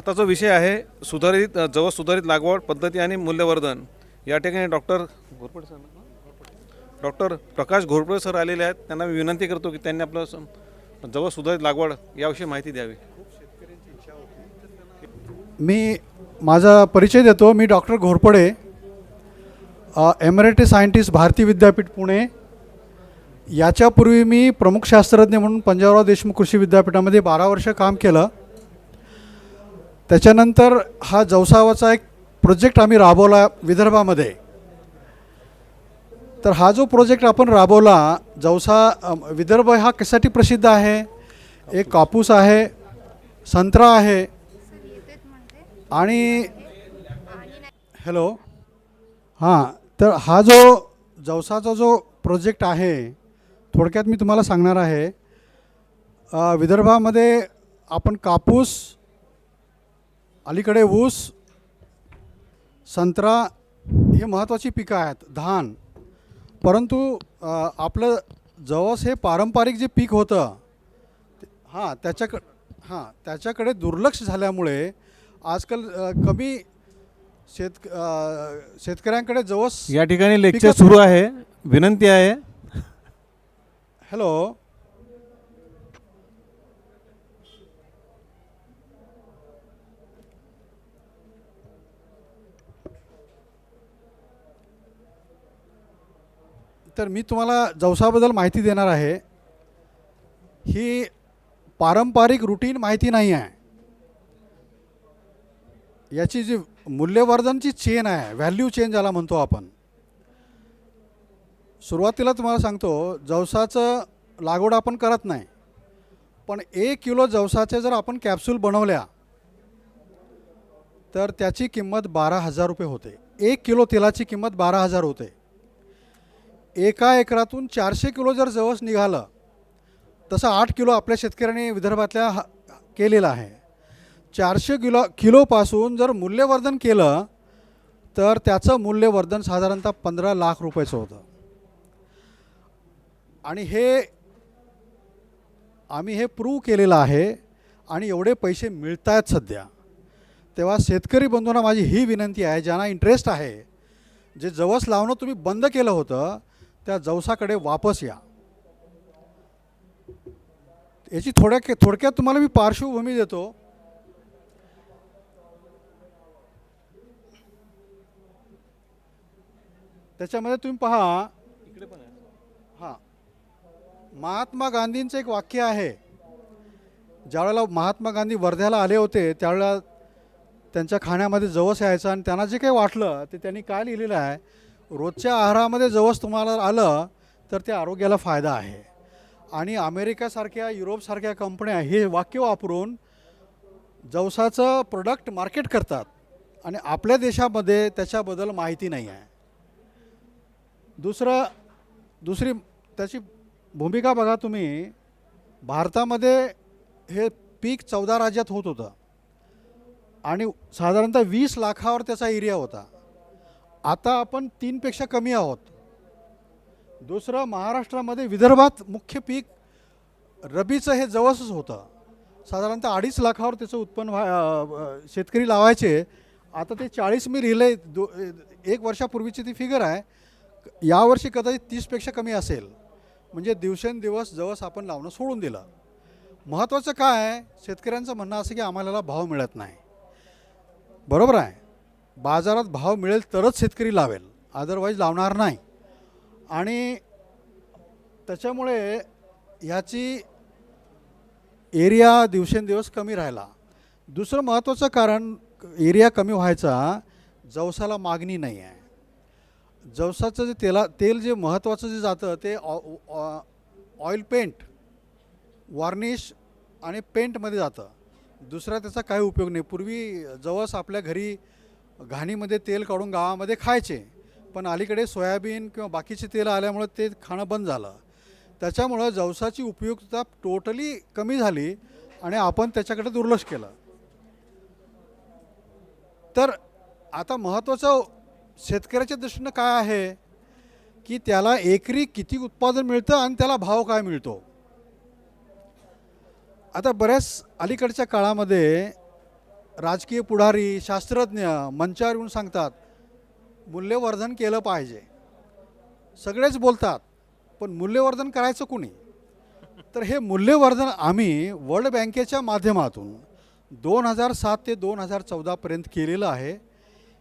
आता जो विषय आहे सुधारित जवस सुधारित लागवड पद्धती आणि मूल्यवर्धन, या ठिकाणी डॉक्टर प्रकाश घोरपडे सर आलेले आहेत. त्यांना मी विनंती करतो की त्यांनी आपलं जवस सुधारित लागवड याविषयी माहिती द्यावी. मी माझा परिचय देतो. मी doctor Ghorpade, emeritus scientist, Bharati Vidyapeeth Pune. याच्यापूर्वी मी प्रमुख शास्त्रज्ञ म्हणून पंजाबराव देशमुख कृषी विद्यापीठामध्ये 12 वर्ष काम केलं. त्याच्यानंतर हा जवसावाचा एक प्रोजेक्ट आम्ही राबवला विदर्भामध्ये. तर हा जो प्रोजेक्ट आपण राबवला, जवसा विदर्भ हा कशासाठी प्रसिद्ध आहे? एक कापूस आहे, संत्रा आहे आणि हॅलो हां. तर हा जो जवसाचा जो प्रोजेक्ट आहे, थोडक्यात मी तुम्हाला सांगणार आहे. विदर्भामध्ये आपण कापूस, अलीकडे ऊस, संत्रा हे महत्त्वाची पिकं आहेत, धान. परंतु आपलं जवस हे पारंपरिक जे पीक होतं त्याच्याकडे दुर्लक्ष झाल्यामुळे आजकाल कमी शेतकऱ्यांकडे जवस. या ठिकाणी लेक्चर सुरू आहे, विनंती आहे. हॅलो तर मी तुम्हाला जवसाबद्दल माहिती देणार आहे. ही पारंपरिक रूटीन माहिती नाही आहे. याची जी मूल्यवर्धनची चेन आहे, व्हॅल्यू चेन ज्याला म्हणतो आपण. सुरुवातीला तुम्हाला सांगतो, जवसाचं लागवड आपण करत नाही, पण 1 किलो जवसाचे जर आपण कॅप्सूल बनवल्या तर त्याची किंमत 12,000 रुपये होते. 1 किलो तेलाची किंमत 12,000 होते. एका एकरातून 400 किलो जर जवस निघालं, तसं 8 किलो आपल्या शेतकऱ्यांनी विदर्भातल्या केलेलं आहे. 400 किलोपासून जर मूल्यवर्धन केलं तर त्याचं मूल्यवर्धन साधारणतः 15 लाख रुपयाचं होतं. आणि आम्ही हे प्रूव्ह केलेलं आहे आणि एवढे पैसे मिळत आहेत सध्या. तेव्हा शेतकरी बंधूंना माझी ही विनंती आहे, ज्यांना इंटरेस्ट आहे, जे जवस लावणं तुम्ही बंद केलं होतं त्या जवसाकडे वापस या. याची थोडक्यात तुम्हाला मी पार्श्वभूमी देतो. त्याच्यामध्ये तुम्ही पहा, इकडे पण आहे. हां, महात्मा गांधींचं एक वाक्य आहे. ज्यावेळेला महात्मा गांधी वर्ध्याला आले होते त्यावेळेला त्यांच्या खाण्यामध्ये जवस यायचं आणि त्यांना जे काही वाटलं ते त्यांनी काय लिहिलेलं आहे, रोजच्या आहारामध्ये जवस तुम्हाला आलं तर ते आरोग्याला फायदा आहे. आणि अमेरिकासारख्या, युरोपसारख्या कंपन्या हे वाक्य वापरून जवसाचं प्रोडक्ट मार्केट करतात आणि आपल्या देशामध्ये त्याच्याबद्दल माहिती नाही आहे. दुसरी त्याची भूमिका बघा तुम्ही. भारतामध्ये हे पीक 14 राज्यात होत होतं आणि साधारणतः 20 लाखावर त्याचा एरिया होता. आता आपण 3पेक्षा कमी आहोत. दुसरं, महाराष्ट्रामध्ये विदर्भात मुख्य पीक रबीचं हे जवसच होतं. साधारणतः 2.5 लाखावर त्याचं उत्पन्न शेतकरी लावायचे. आता ते 40 मी लिहिलं आहे. 1 वर्षापूर्वीची ती फिगर आहे. यावर्षी कदाचित 30पेक्षा कमी असेल. म्हणजे दिवसेंदिवस जवस आपण लावणं सोडून दिलं. महत्त्वाचं काय आहे, शेतकऱ्यांचं म्हणणं असं की आम्हाला भाव मिळत नाही. बरोबर आहे, बाजारात भाव मिळेल तरच शेतकरी लावेल, अदरवाईज लावणार नाही. आणि त्याच्यामुळे ह्याची एरिया दिवसेंदिवस कमी राहिला. दुसरं महत्त्वाचं कारण एरिया कमी व्हायचा, जवसाला मागणी नाही आहे. जवसाचं जे तेल जे महत्त्वाचं जे जातं ते ऑइल पेंट, वार्निश आणि पेंटमध्ये जातं. दुसरा त्याचा काही उपयोग नाही. पूर्वी जवस आपल्या घरी घाणीमध्ये तेल काढून गावामध्ये खायचे, पण अलीकडे सोयाबीन किंवा बाकीचे तेल आल्यामुळे ते खाणं बंद झालं. त्याच्यामुळं जवसाची उपयुक्तता टोटली कमी झाली आणि आपण त्याच्याकडे दुर्लक्ष केलं. तर आता महत्त्वाचं शेतकऱ्याच्या दृष्टीनं काय आहे की त्याला एकरी किती उत्पादन मिळतं आणि त्याला भाव काय मिळतो. आता बऱ्याच अलीकडच्या काळामध्ये राजकीय पुढारी शास्त्रज्ञ मंचावर येऊन सांगतात मूल्यवर्धन केलं पाहिजे, सगळेच बोलतात, पण मूल्यवर्धन करायचं कोणी? तर हे मूल्यवर्धन आम्ही वर्ल्ड बँकेच्या माध्यमातून 2007 ते 2014पर्यंत केलेलं आहे.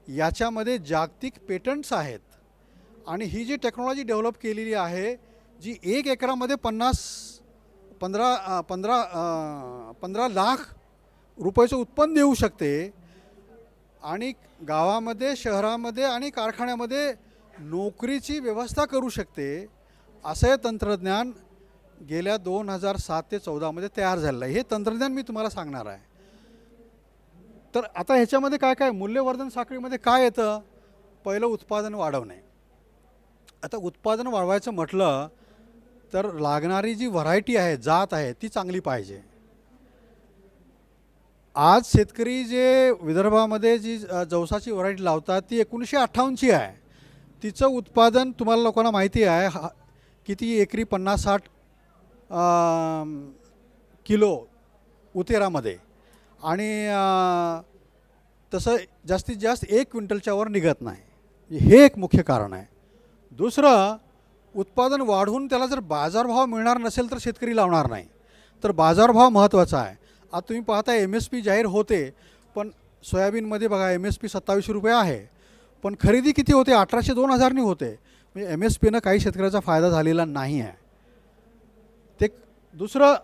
याच्यामध्ये जागतिक पेटंट्स आहेत आणि ही जी टेक्नॉलॉजी डेव्हलप केलेली आहे जी 1 एकरामध्ये 15 लाख रुपयाचं उत्पन्न देऊ शकते आणि गावामध्ये शहरामध्ये आणि कारखान्यामध्ये नोकरीची व्यवस्था करू शकते, असं हे तंत्रज्ञान गेल्या 2007 ते 14मध्ये तयार झालेलं आहे. हे तंत्रज्ञान मी तुम्हाला सांगणार आहे. तर आता ह्याच्यामध्ये काय काय मूल्यवर्धन साखळीमध्ये काय येतं? पहिलं उत्पादन वाढवणे. आता उत्पादन वाढवायचं म्हटलं तर लागणारी जी व्हरायटी आहे, जात आहे, ती चांगली पाहिजे. आज शेतकरी जे विदर्भामध्ये जी जवसाची व्हरायटी लावतात ती 1958ची आहे. तिचं उत्पादन तुम्हाला लोकांना माहिती आहे किती एकरी 50-60 किलो उतेरामध्ये आणि तसं जास्तीत जास्त 1 क्विंटलच्या वर निघत नाही. हे एक मुख्य कारण आहे. दुसरं, उत्पादन वाढवून त्याला जर बाजारभाव मिळणार नसेल तर शेतकरी लावणार नाही. तर बाजारभाव महत्त्वाचा आहे. आता तुम्ही पाहता MSP जाहीर होते, पण सोयाबीनमध्ये बघा MSP 2700 रुपये आहे, पण खरेदी किती होते? 1800-2000 होते. म्हणजे MSPनं काही शेतकऱ्याचा फायदा झालेला नाही आहे. ते दुसरं,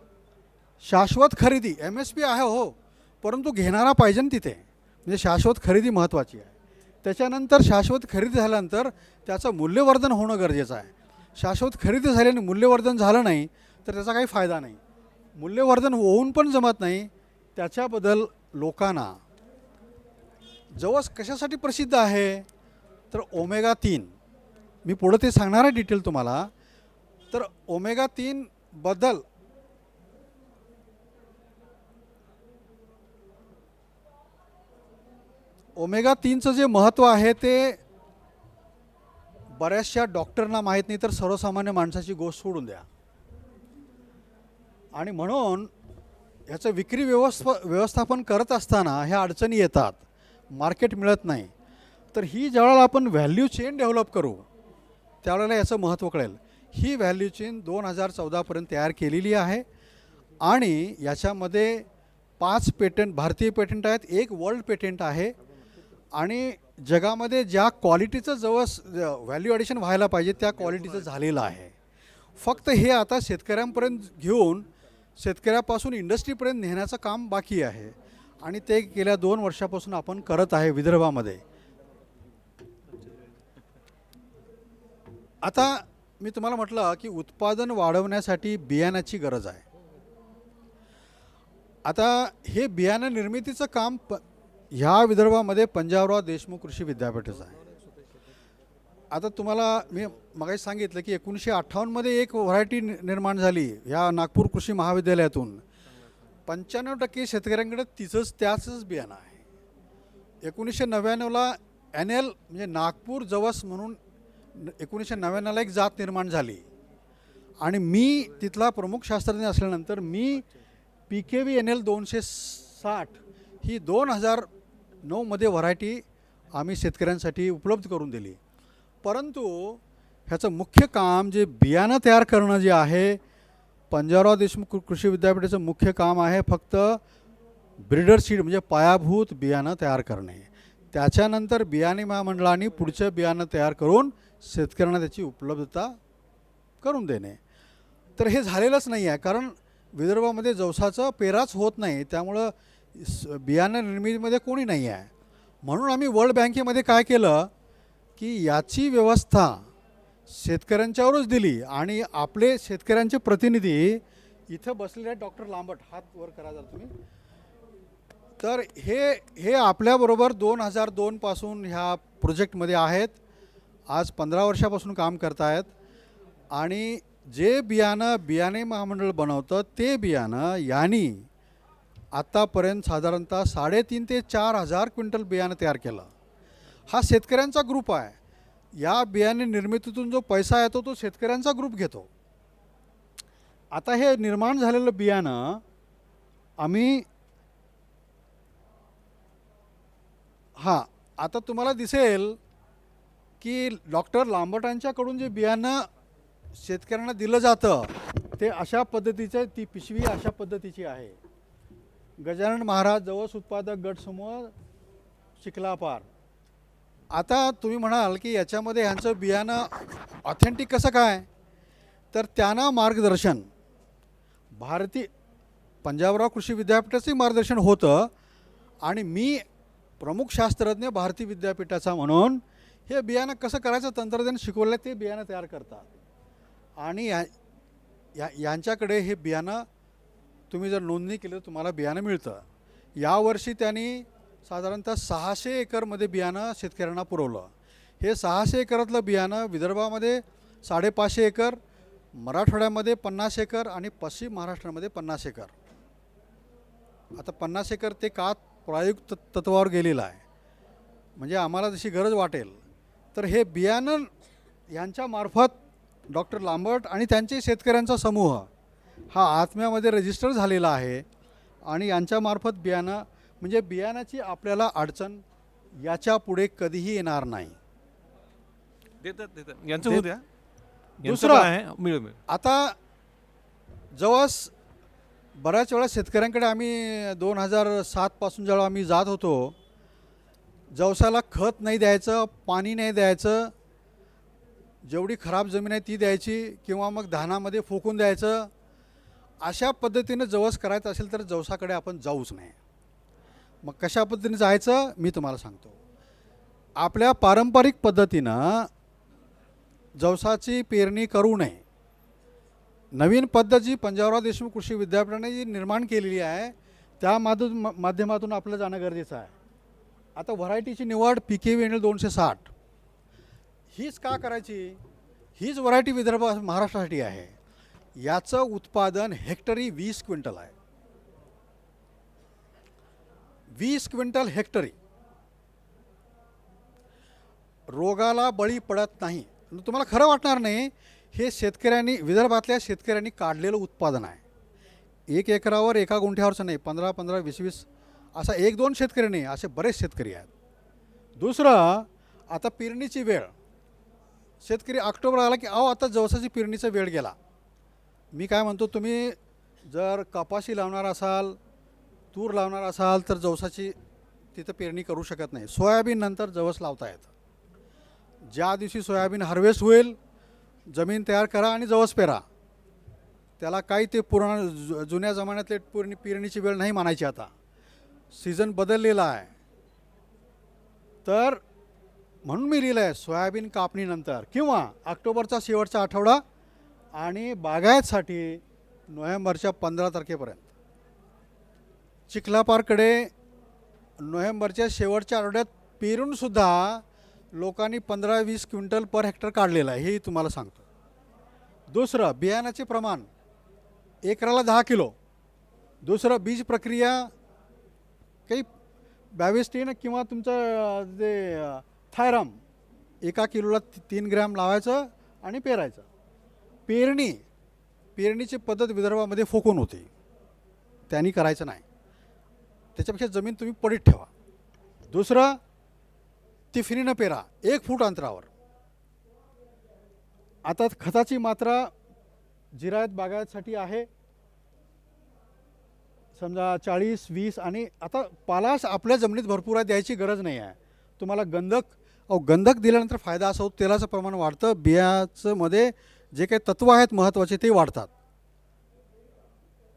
शाश्वत खरेदी. MSP आहे हो, परंतु घेणारा पाहिजे ना तिथे. म्हणजे शाश्वत खरेदी महत्त्वाची आहे. त्याच्यानंतर शाश्वत खरेदी झाल्यानंतर त्याचं मूल्यवर्धन होणं गरजेचं आहे. शाश्वत खरेदी झाल्याने मूल्यवर्धन झालं नाही तर त्याचा काही फायदा नाही. मूल्यवर्धन होऊन पण जमत नाही. त्याच्याबद्दल लोकांना जवस कशासाठी प्रसिद्ध आहे? तर ओमेगा 3. मी पुढं ते सांगणार आहे डिटेल तुम्हाला. तर ओमेगा 3 बद्दल ओमेगा 3चं जे महत्त्व आहे ते बऱ्याचशा डॉक्टरना माहीत नाही, तर सर्वसामान्य माणसाची गोष्ट सोडून द्या. आणि म्हणून ह्याचं विक्री व्यवस्थापन करत असताना ह्या अडचणी येतात, मार्केट मिळत नाही. तर ही ज्यावेळेला आपण व्हॅल्यू चेन डेव्हलप करू त्यावेळेला याचं महत्त्व कळेल. ही व्हॅल्यू चेन 2014पर्यंत तयार केलेली आहे आणि याच्यामध्ये 5 पेटंट भारतीय पेटंट आहेत, 1 वर्ल्ड पेटंट आहे. आणि जगामध्ये ज्या क्वालिटीचं जवस व्हॅल्यू ॲडिशन व्हायला पाहिजे त्या क्वालिटीचं झालेलं आहे. फक्त हे आता शेतकऱ्यांपर्यंत घेऊन शेतकऱ्यापासून इंडस्ट्रीपर्यंत नेण्याचं काम बाकी आहे आणि ते गेल्या 2 वर्षापासून आपण करत आहे विदर्भामध्ये. आता मी तुम्हाला म्हटलं की उत्पादन वाढवण्यासाठी बियाण्याची गरज आहे. आता हे बियाणं निर्मितीचं काम ह्या विदर्भामध्ये पंजाबराव देशमुख कृषी विद्यापीठाचं आहे. आता तुम्हाला मी मगाशी सांगितलं की 1958मध्ये एक व्हरायटी निर्माण झाली ह्या नागपूर कृषी महाविद्यालयातून. 95% शेतकऱ्यांकडे त्याचंच बियाणं आहे. 1999ला NL म्हणजे नागपूर जवस म्हणून 1999ला एक जात निर्माण झाली आणि मी तिथला प्रमुख शास्त्रज्ञ असल्यानंतर मी PKV NL 260 ही 2009मध्ये व्हरायटी आम्ही शेतकऱ्यांसाठी उपलब्ध करून दिली. परंतु ह्याचं मुख्य काम जे बियाणं तयार करणं जे आहे, पंजाबराव देशमुख कृषी विद्यापीठाचं मुख्य काम आहे फक्त ब्रीडर सीड म्हणजे पायाभूत बियाणं तयार करणे. त्याच्यानंतर बियाणे महामंडळाने पुढचं बियाणं तयार करून शेतकऱ्यांना त्याची उपलब्धता करून देणे. तर हे झालेलंच नाही आहे, कारण विदर्भामध्ये जवसाचं पेराच होत नाही, त्यामुळं बियाणं निर्मितीमध्ये कोणी नाही आहे. म्हणून आम्ही वर्ल्ड बँकेमध्ये काय केलं की याची व्यवस्था शेतकऱ्यांच्यावरच दिली आणि आपले शेतकऱ्यांचे प्रतिनिधी इथं बसलेले आहेत. डॉक्टर लांबट, हात वर करा जर तुम्ही. तर हे आपल्याबरोबर 2002 पासून ह्या प्रोजेक्टमध्ये आहेत. आज 15 वर्षापासून काम करत आहेत आणि जे बियाणे महामंडळ बनवतं ते बियाणं यांनी आत्तापर्यंत साधारणतः 3.5 ते 4,000 क्विंटल बियाणं तयार केलं. हा शेतकऱ्यांचा ग्रुप आहे. या बियाणे निर्मितीतून जो पैसा येतो तो शेतकऱ्यांचा ग्रुप घेतो. आता हे निर्माण झालेलं बियाणं आम्ही हां, आता तुम्हाला दिसेल की डॉक्टर लांबटांच्याकडून जे बियाणं शेतकऱ्यांना दिलं जातं ते अशा पद्धतीचं, ती पिशवी अशा पद्धतीची आहे. गजानन महाराज जवस उत्पादक गट समूह चिखलापार. आता तुम्ही म्हणाल की याच्यामध्ये ह्यांचं बियाणं ऑथेंटिक कसं काय, तर त्यांना मार्गदर्शन भारतीय पंजाबराव कृषी विद्यापीठाचंही मार्गदर्शन होतं आणि मी प्रमुख शास्त्रज्ञ भारतीय विद्यापीठाचा म्हणून हे बियाणं कसं करायचं तंत्रज्ञान शिकवलं, ते बियाणं तयार करतात. आणि यांच्याकडे हे बियाणं तुम्ही जर नोंदणी केली तर तुम्हाला बियाणं मिळतं. यावर्षी त्यांनी साधारणतः 600 एकरमध्ये बियाणं शेतकऱ्यांना पुरवलं. हे 600 एकरातलं बियाणं विदर्भामध्ये 550 एकर, मराठवाड्यामध्ये 50 एकर आणि पश्चिम महाराष्ट्रामध्ये 50 एकर. आता 50 एकर ते का प्रायोगिक तत्वावर गेलेलं आहे, म्हणजे आम्हाला जशी गरज वाटेल तर हे बियाणं यांच्यामार्फत डॉक्टर लांबट आणि त्यांचे शेतकऱ्यांचा समूह हा आत्म्यामध्ये रजिस्टर झालेला आहे आणि यांच्यामार्फत बियाणं, म्हणजे बियाणाची आपल्याला अडचण याच्या पुढे कधीही येणार नाही. देतात यांचं होऊ द्या. दुसरं आहे मिळेल. आता जवस बऱ्याच वेळा शेतकऱ्यांकडे आम्ही 2007 पासून जेव्हा आम्ही जात होतो, जवसाला खत नाही द्यायचं, पाणी नाही द्यायचं, जेवढी खराब जमीन आहे ती द्यायची किंवा मग धानामध्ये फोकून द्यायचं. अशा पद्धतीनं जवस करायचं असेल तर जवसाकडे आपण जाऊच नाही. मग कशा पद्धतीने जायचं मी तुम्हाला सांगतो. आपल्या पारंपरिक पद्धतीनं जवसाची पेरणी करू नये. नवीन पद्धत जी पंजाबराव देशमुख कृषी विद्यापीठाने जी निर्माण केलेली आहे त्या माध्यमातून आपलं जाणं गरजेचं आहे. आता व्हरायटीची निवड PKVNL 260 हीच का करायची, हीच व्हरायटी विदर्भ महाराष्ट्रासाठी आहे. याचं उत्पादन हेक्टरी 20 क्विंटल आहे. 20 क्विंटल हेक्टरी. रोगाला बळी पडत नाही. तुम्हाला खरं वाटणार नाही, हे शेतकऱ्यांनी, विदर्भातल्या शेतकऱ्यांनी काढलेलं उत्पादन आहे. 1 एकरावर, एका गुंठ्यावरचं नाही, 15-15, 20-20 असा 1-2 शेतकरी नाही, असे बरेच शेतकरी आहेत. दुसरं, आता पेरणीची वेळ, शेतकरी ऑक्टोबर आला की आता जवसाची पेरणीचा वेळ गेला. मी काय म्हणतो, तुम्ही जर कपाशी लावणार असाल, तूर लावणार असाल तर जवसाची तिथं पेरणी करू शकत नाही. सोयाबीन नंतर जवस लावता येतं. ज्या दिवशी सोयाबीन हार्वेस्ट होईल जमीन तयार करा आणि जवस पेरा. त्याला काही ते जुन्या जमान्यातले पेरणीची वेळ नाही मानायची. आता सीझन बदललेला आहे. तर म्हणून मी लिहिलं आहे सोयाबीन कापणीनंतर किंवा ऑक्टोबरचा शेवटचा आठवडा आणि बागायतसाठी नोव्हेंबरच्या 15 तारखेपर्यंत. चिखलापारकडे नोव्हेंबरच्या शेवटच्या आठवड्यात पेरूनसुद्धा लोकांनी 15-20 क्विंटल पर हेक्टर काढलेलं आहे, हेही तुम्हाला सांगतो. दुसरं, बियाण्याचे प्रमाण एकराला 10 किलो. दुसरं, बीज प्रक्रिया काही 22 टीन किंवा तुमचं जे थायराम 1 किलोला 3 ग्रॅम लावायचं आणि पेरायचं. पेरणीची पद्धत विदर्भामध्ये फोकून होती, त्यांनी करायचं नाही. त्याच्यापेक्षा जमीन तुम्ही पडीत ठेवा. दुसरं, तिफरीनं पेरा 1 फूट अंतरावर. आता खताची मात्रा जिरायत बागायतसाठी आहे समजा 40-20 आणि आता पालाश आपल्या जमिनीत भरपूर आहे, द्यायची गरज नाही आहे. तुम्हाला गंधक दिल्यानंतर फायदा असा होतो, तेलाचं प्रमाण वाढतं, बियाचं मध्ये जे काही तत्व आहेत महत्त्वाचे ते वाढतात.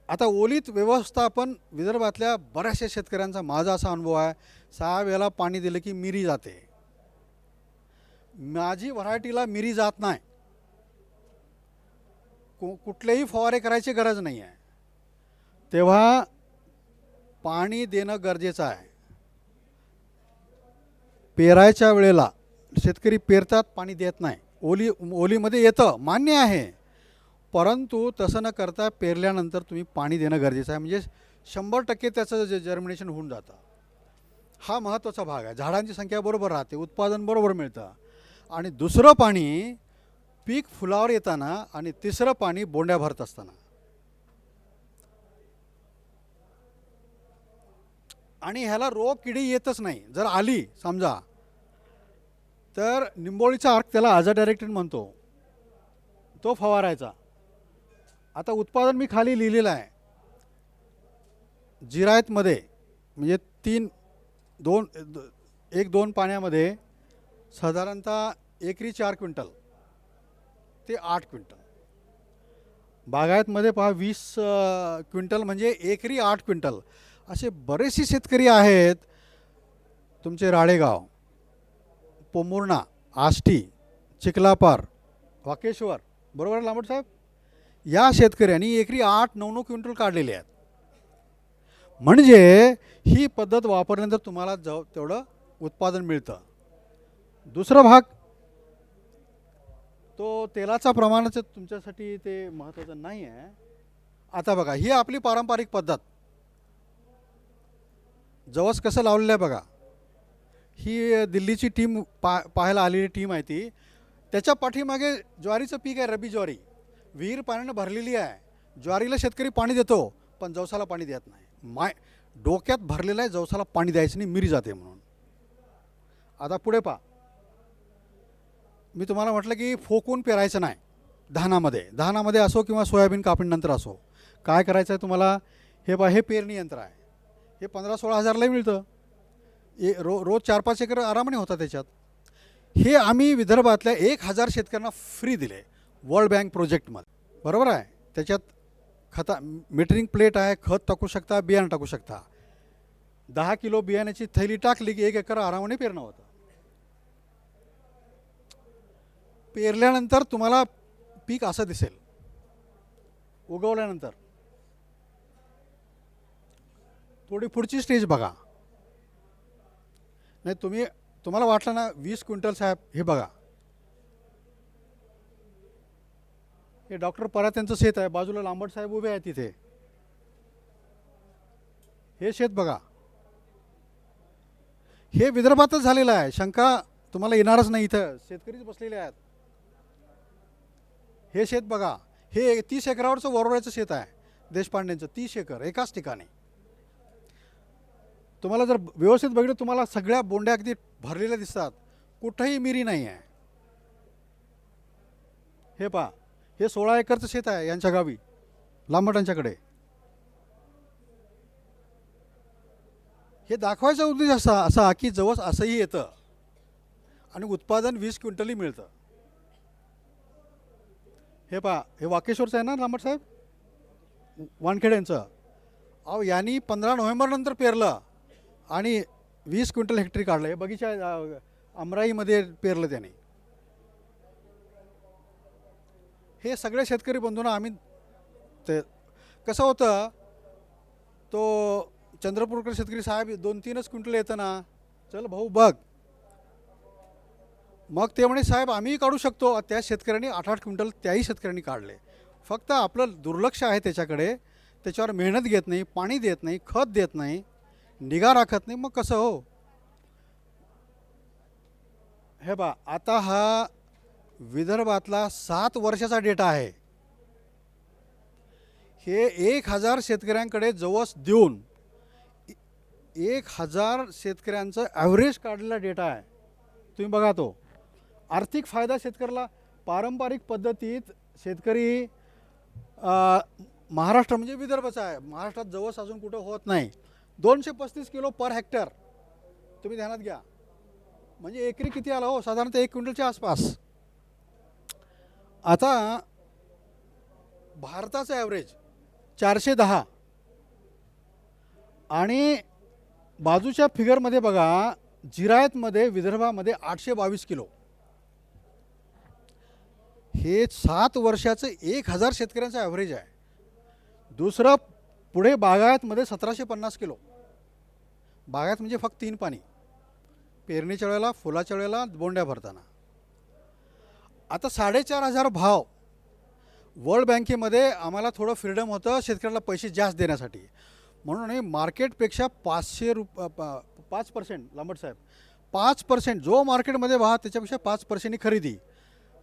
आता ओलीत व्यवस्थापन विदर्भातल्या बऱ्याचशा शेतकऱ्यांचा माझा असा अनुभव आहे, 6 वेळेला पाणी दिलं की मिरी जाते. माझी व्हरायटीला मिरी जात नाही. कुठलेही फवारे करायची गरज नाही आहे. तेव्हा पाणी देणं गरजेचं आहे. पेरायच्या वेळेला शेतकरी पेरतात, पाणी देत नाही. ओलीमध्ये येतं, मान्य आहे, परंतु तसं न करता पेरल्यानंतर तुम्ही पाणी देणं गरजेचं आहे. म्हणजे 100% त्याचं जर्मिनेशन होऊन जातं. हा महत्त्वाचा भाग आहे. झाडांची संख्या बरोबर राहते, उत्पादन बरोबर मिळतं. आणि दुसरं पाणी पीक फुलावर येताना आणि तिसरं पाणी बोंड्या भरत असताना. आणि ह्याला रोग किडी येतच नाही. जर आली समजा तर निंबोळीचा अर्क, त्याला आझाडायरेक्टिन म्हणतो, तो फवारायचा. आता उत्पादन मी खाली लिहिलेलं आहे. जिरायतमध्ये म्हणजे 1-2 पाण्यामध्ये साधारणतः एकरी 4 क्विंटल ते 8 क्विंटल. बागायतमध्ये पहा 20 क्विंटल म्हणजे एकरी 8 क्विंटल. असे बरेचसे शेतकरी आहेत. तुमचे राळेगाव, पोमुर्णा, आष्टी, चिखलापार, वाकेश्वर, बरोबर आहे लांबट साहेब, या शेतकऱ्यांनी एकरी 8-9 क्विंटल काढलेले आहेत. म्हणजे ही पद्धत वापरल्यानंतर तुम्हाला तेवढं उत्पादन मिळतं. दुसरा भाग तो तेलाचा प्रमाणाच तुमच्यासाठी ते महत्त्वाचं नाही आहे. आता बघा, ही आपली पारंपरिक पद्धत. जवस कसं लावलेलं आहे बघा. ही दिल्लीची टीम पाहायला आलेली टीम आहे ती. त्याच्या पाठीमागे ज्वारीचं पीक आहे, रबी ज्वारी. विहीर पाण्यानं भरलेली आहे. ज्वारीला शेतकरी पाणी देतो पण जवसाला पाणी देत नाही. डोक्यात भरलेलं आहे जवसाला पाणी द्यायचं नाही, मिरी जाते म्हणून. आता पुढे पहा, मी तुम्हाला म्हटलं की फोकून पेरायचं नाही. धानामध्ये असो किंवा सोयाबीन कापणीनंतर असो, काय करायचं आहे तुम्हाला, हे पहा, हे पेरणी यंत्र आहे. हे 15-16 हजारलाही मिळतं. रोज 4-5 एकर आरामाने होता त्याच्यात. हे आम्ही विदर्भातल्या 1000 शेतकऱ्यांना फ्री दिले वर्ल्ड बँक प्रोजेक्टमध्ये, बरोबर आहे. त्याच्यात मीटरिंग प्लेट आहे, खत टाकू शकता, बियाणं टाकू शकता. 10 किलो बियाण्याची थैली टाकली की 1 एकर आरामाने पेरणं होतं. पेरल्यानंतर तुम्हाला पीक असं दिसेल. उगवल्यानंतर थोडी पुढची स्टेज बघा. नाही तुम्हाला वाटलं ना 20 क्विंटल साहेब, हे बघा, हे डॉक्टर परात यांचं शेत आहे. बाजूला लांबट साहेब उभे आहेत तिथे. हे शेत बघा, हे विदर्भातच झालेलं आहे. शंका तुम्हाला येणारच नाही. इथं शेतकरीच बसलेले आहेत. हे शेत बघा, हे 30 एकरावरचं वरोऱ्याचं शेत आहे देशपांडेंचं. 30 एकर एकाच ठिकाणी. तुम्हाला जर व्यवस्थित बघितलं तुम्हाला सगळ्या बोंड्या अगदी भरलेल्या दिसतात. कुठंही मिरी नाही आहे. हे पहा, हे 16 एकरचं शेत आहे यांच्या गावी, लांबटांच्याकडे. हे दाखवायचा उद्देश असा की जवस असंही येतं आणि उत्पादन 20 क्विंटलही मिळतं. हे पहा, हे वाकेश्वरचं आहे ना लांबट साहेब, वानखेडे यांचं. अहो, यांनी 15 नोव्हेंबरनंतर पेरलं आणि 20 क्विंटल हेक्टरी काढलं. हे बगीचा अमराईमध्ये पेरलं त्याने. हे सगळे शेतकरी बंधूंना आम्ही ते कसं होतं, तो चंद्रपूरकर शेतकरी साहेब 2-3च क्विंटल येतं ना, चल भाऊ बघ. मग ते म्हणे साहेब आम्हीही काढू शकतो. त्या शेतकऱ्यांनी 8-8 क्विंटल त्याही शेतकऱ्यांनी काढले. फक्त आपलं दुर्लक्ष आहे त्याच्याकडे. त्याच्यावर मेहनत घेत नाही, पाणी देत नाही, खत देत नाही, निगा राखत नाही. मग कसं हो. हे बा, आता हा विदर्भातला 7 वर्षाचा डेटा आहे. हे 1000 शेतकऱ्यांकडे जवस देऊन 1000 शेतकऱ्यांचं ॲव्हरेज काढलेला डेटा आहे. तुम्ही बघा तो. आर्थिक फायदा शेतकऱ्याला. पारंपरिक पद्धतीत शेतकरी महाराष्ट्र म्हणजे विदर्भाचा आहे. महाराष्ट्रात जवस अजून कुठं होत नाही. 235 किलो पर हेक्टर तुम्ही ध्यानात घ्या. म्हणजे एकरी किती आला हो, साधारणतः 1 क्विंटलच्या आसपास. आता भारताचं ॲव्हरेज 410 आणि बाजूच्या फिगरमध्ये बघा, जिरायतमध्ये विदर्भामध्ये 822 किलो. हे 7 वर्षाचं 1000 शेतकऱ्यांचं ॲव्हरेज आहे. दुसरं पुढे बागायतमध्ये 1750 किलो. बागायत म्हणजे फक्त 3 पाणी, पेरणीच्या वेळेला, फुलाच्या वेळेला, बोंड्या भरताना. आता 4500 भाव. वर्ल्ड बँकेमध्ये आम्हाला थोडं फ्रीडम होतं शेतकऱ्याला पैसे जास्त देण्यासाठी, म्हणून हे मार्केटपेक्षा 5% लांबट साहेब, 5% जो मार्केटमध्ये भाव त्याच्यापेक्षा 5% खरेदी.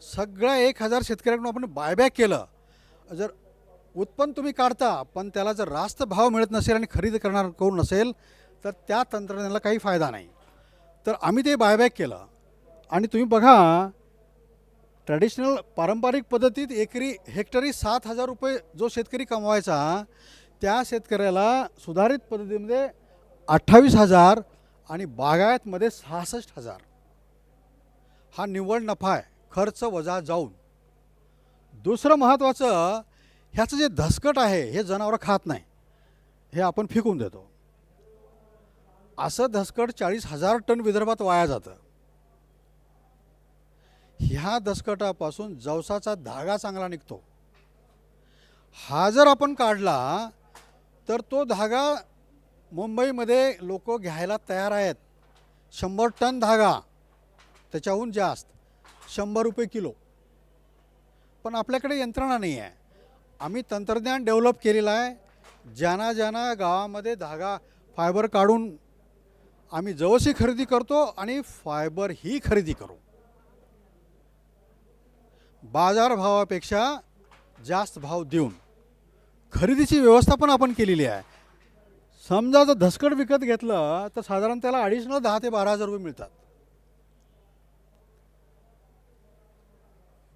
सगळ्या 1000 शेतकऱ्यांकडून आपण बायबॅक केलं. जर उत्पन्न तुम्ही काढता पण त्याला जर रास्त भाव मिळत नसेल आणि खरेदी करणार कोण नसेल तर त्या तंत्रज्ञानाला काही फायदा नाही. तर आम्ही ते बायबॅक केलं. आणि तुम्ही बघा, ट्रॅडिशनल पारंपरिक पद्धतीत हेक्टरी 7,000 रुपये जो शेतकरी कमवायचा, त्या शेतकऱ्याला सुधारित पद्धतीमध्ये 28,000 आणि बागायतमध्ये 66,000 हा निव्वळ नफा आहे, खर्च वजा जाऊन. दुसरं महत्त्वाचं, ह्याचं जे धसकट आहे हे जनावरं खात नाही, हे आपण फेकून देतो. असं धसकट 40,000 टन विदर्भात वाया जातं. ह्या दसकटापासून जवसाचा धागा चांगला निघतो. हा जर आपण काढला तर तो धागा मुंबईमध्ये लोक घ्यायला तयार आहेत. 100 टन धागा, त्याच्याहून जास्त, 100 रुपये किलो. पण आपल्याकडे यंत्रणा नाही आहे. आम्ही तंत्रज्ञान डेव्हलप केलेलं आहे. ज्यांना ज्यांना गावामध्ये धागा फायबर काढून आम्ही जवसही खरेदी करतो आणि फायबर ही खरेदी करू. बाजारभावापेक्षा जास्त भाव देऊन खरेदीची व्यवस्था पण आपण केलेली आहे. समजा जर धसकट विकत घेतलं तर साधारण त्याला ॲडिशनल 10,000 ते 12,000 रुपये मिळतात.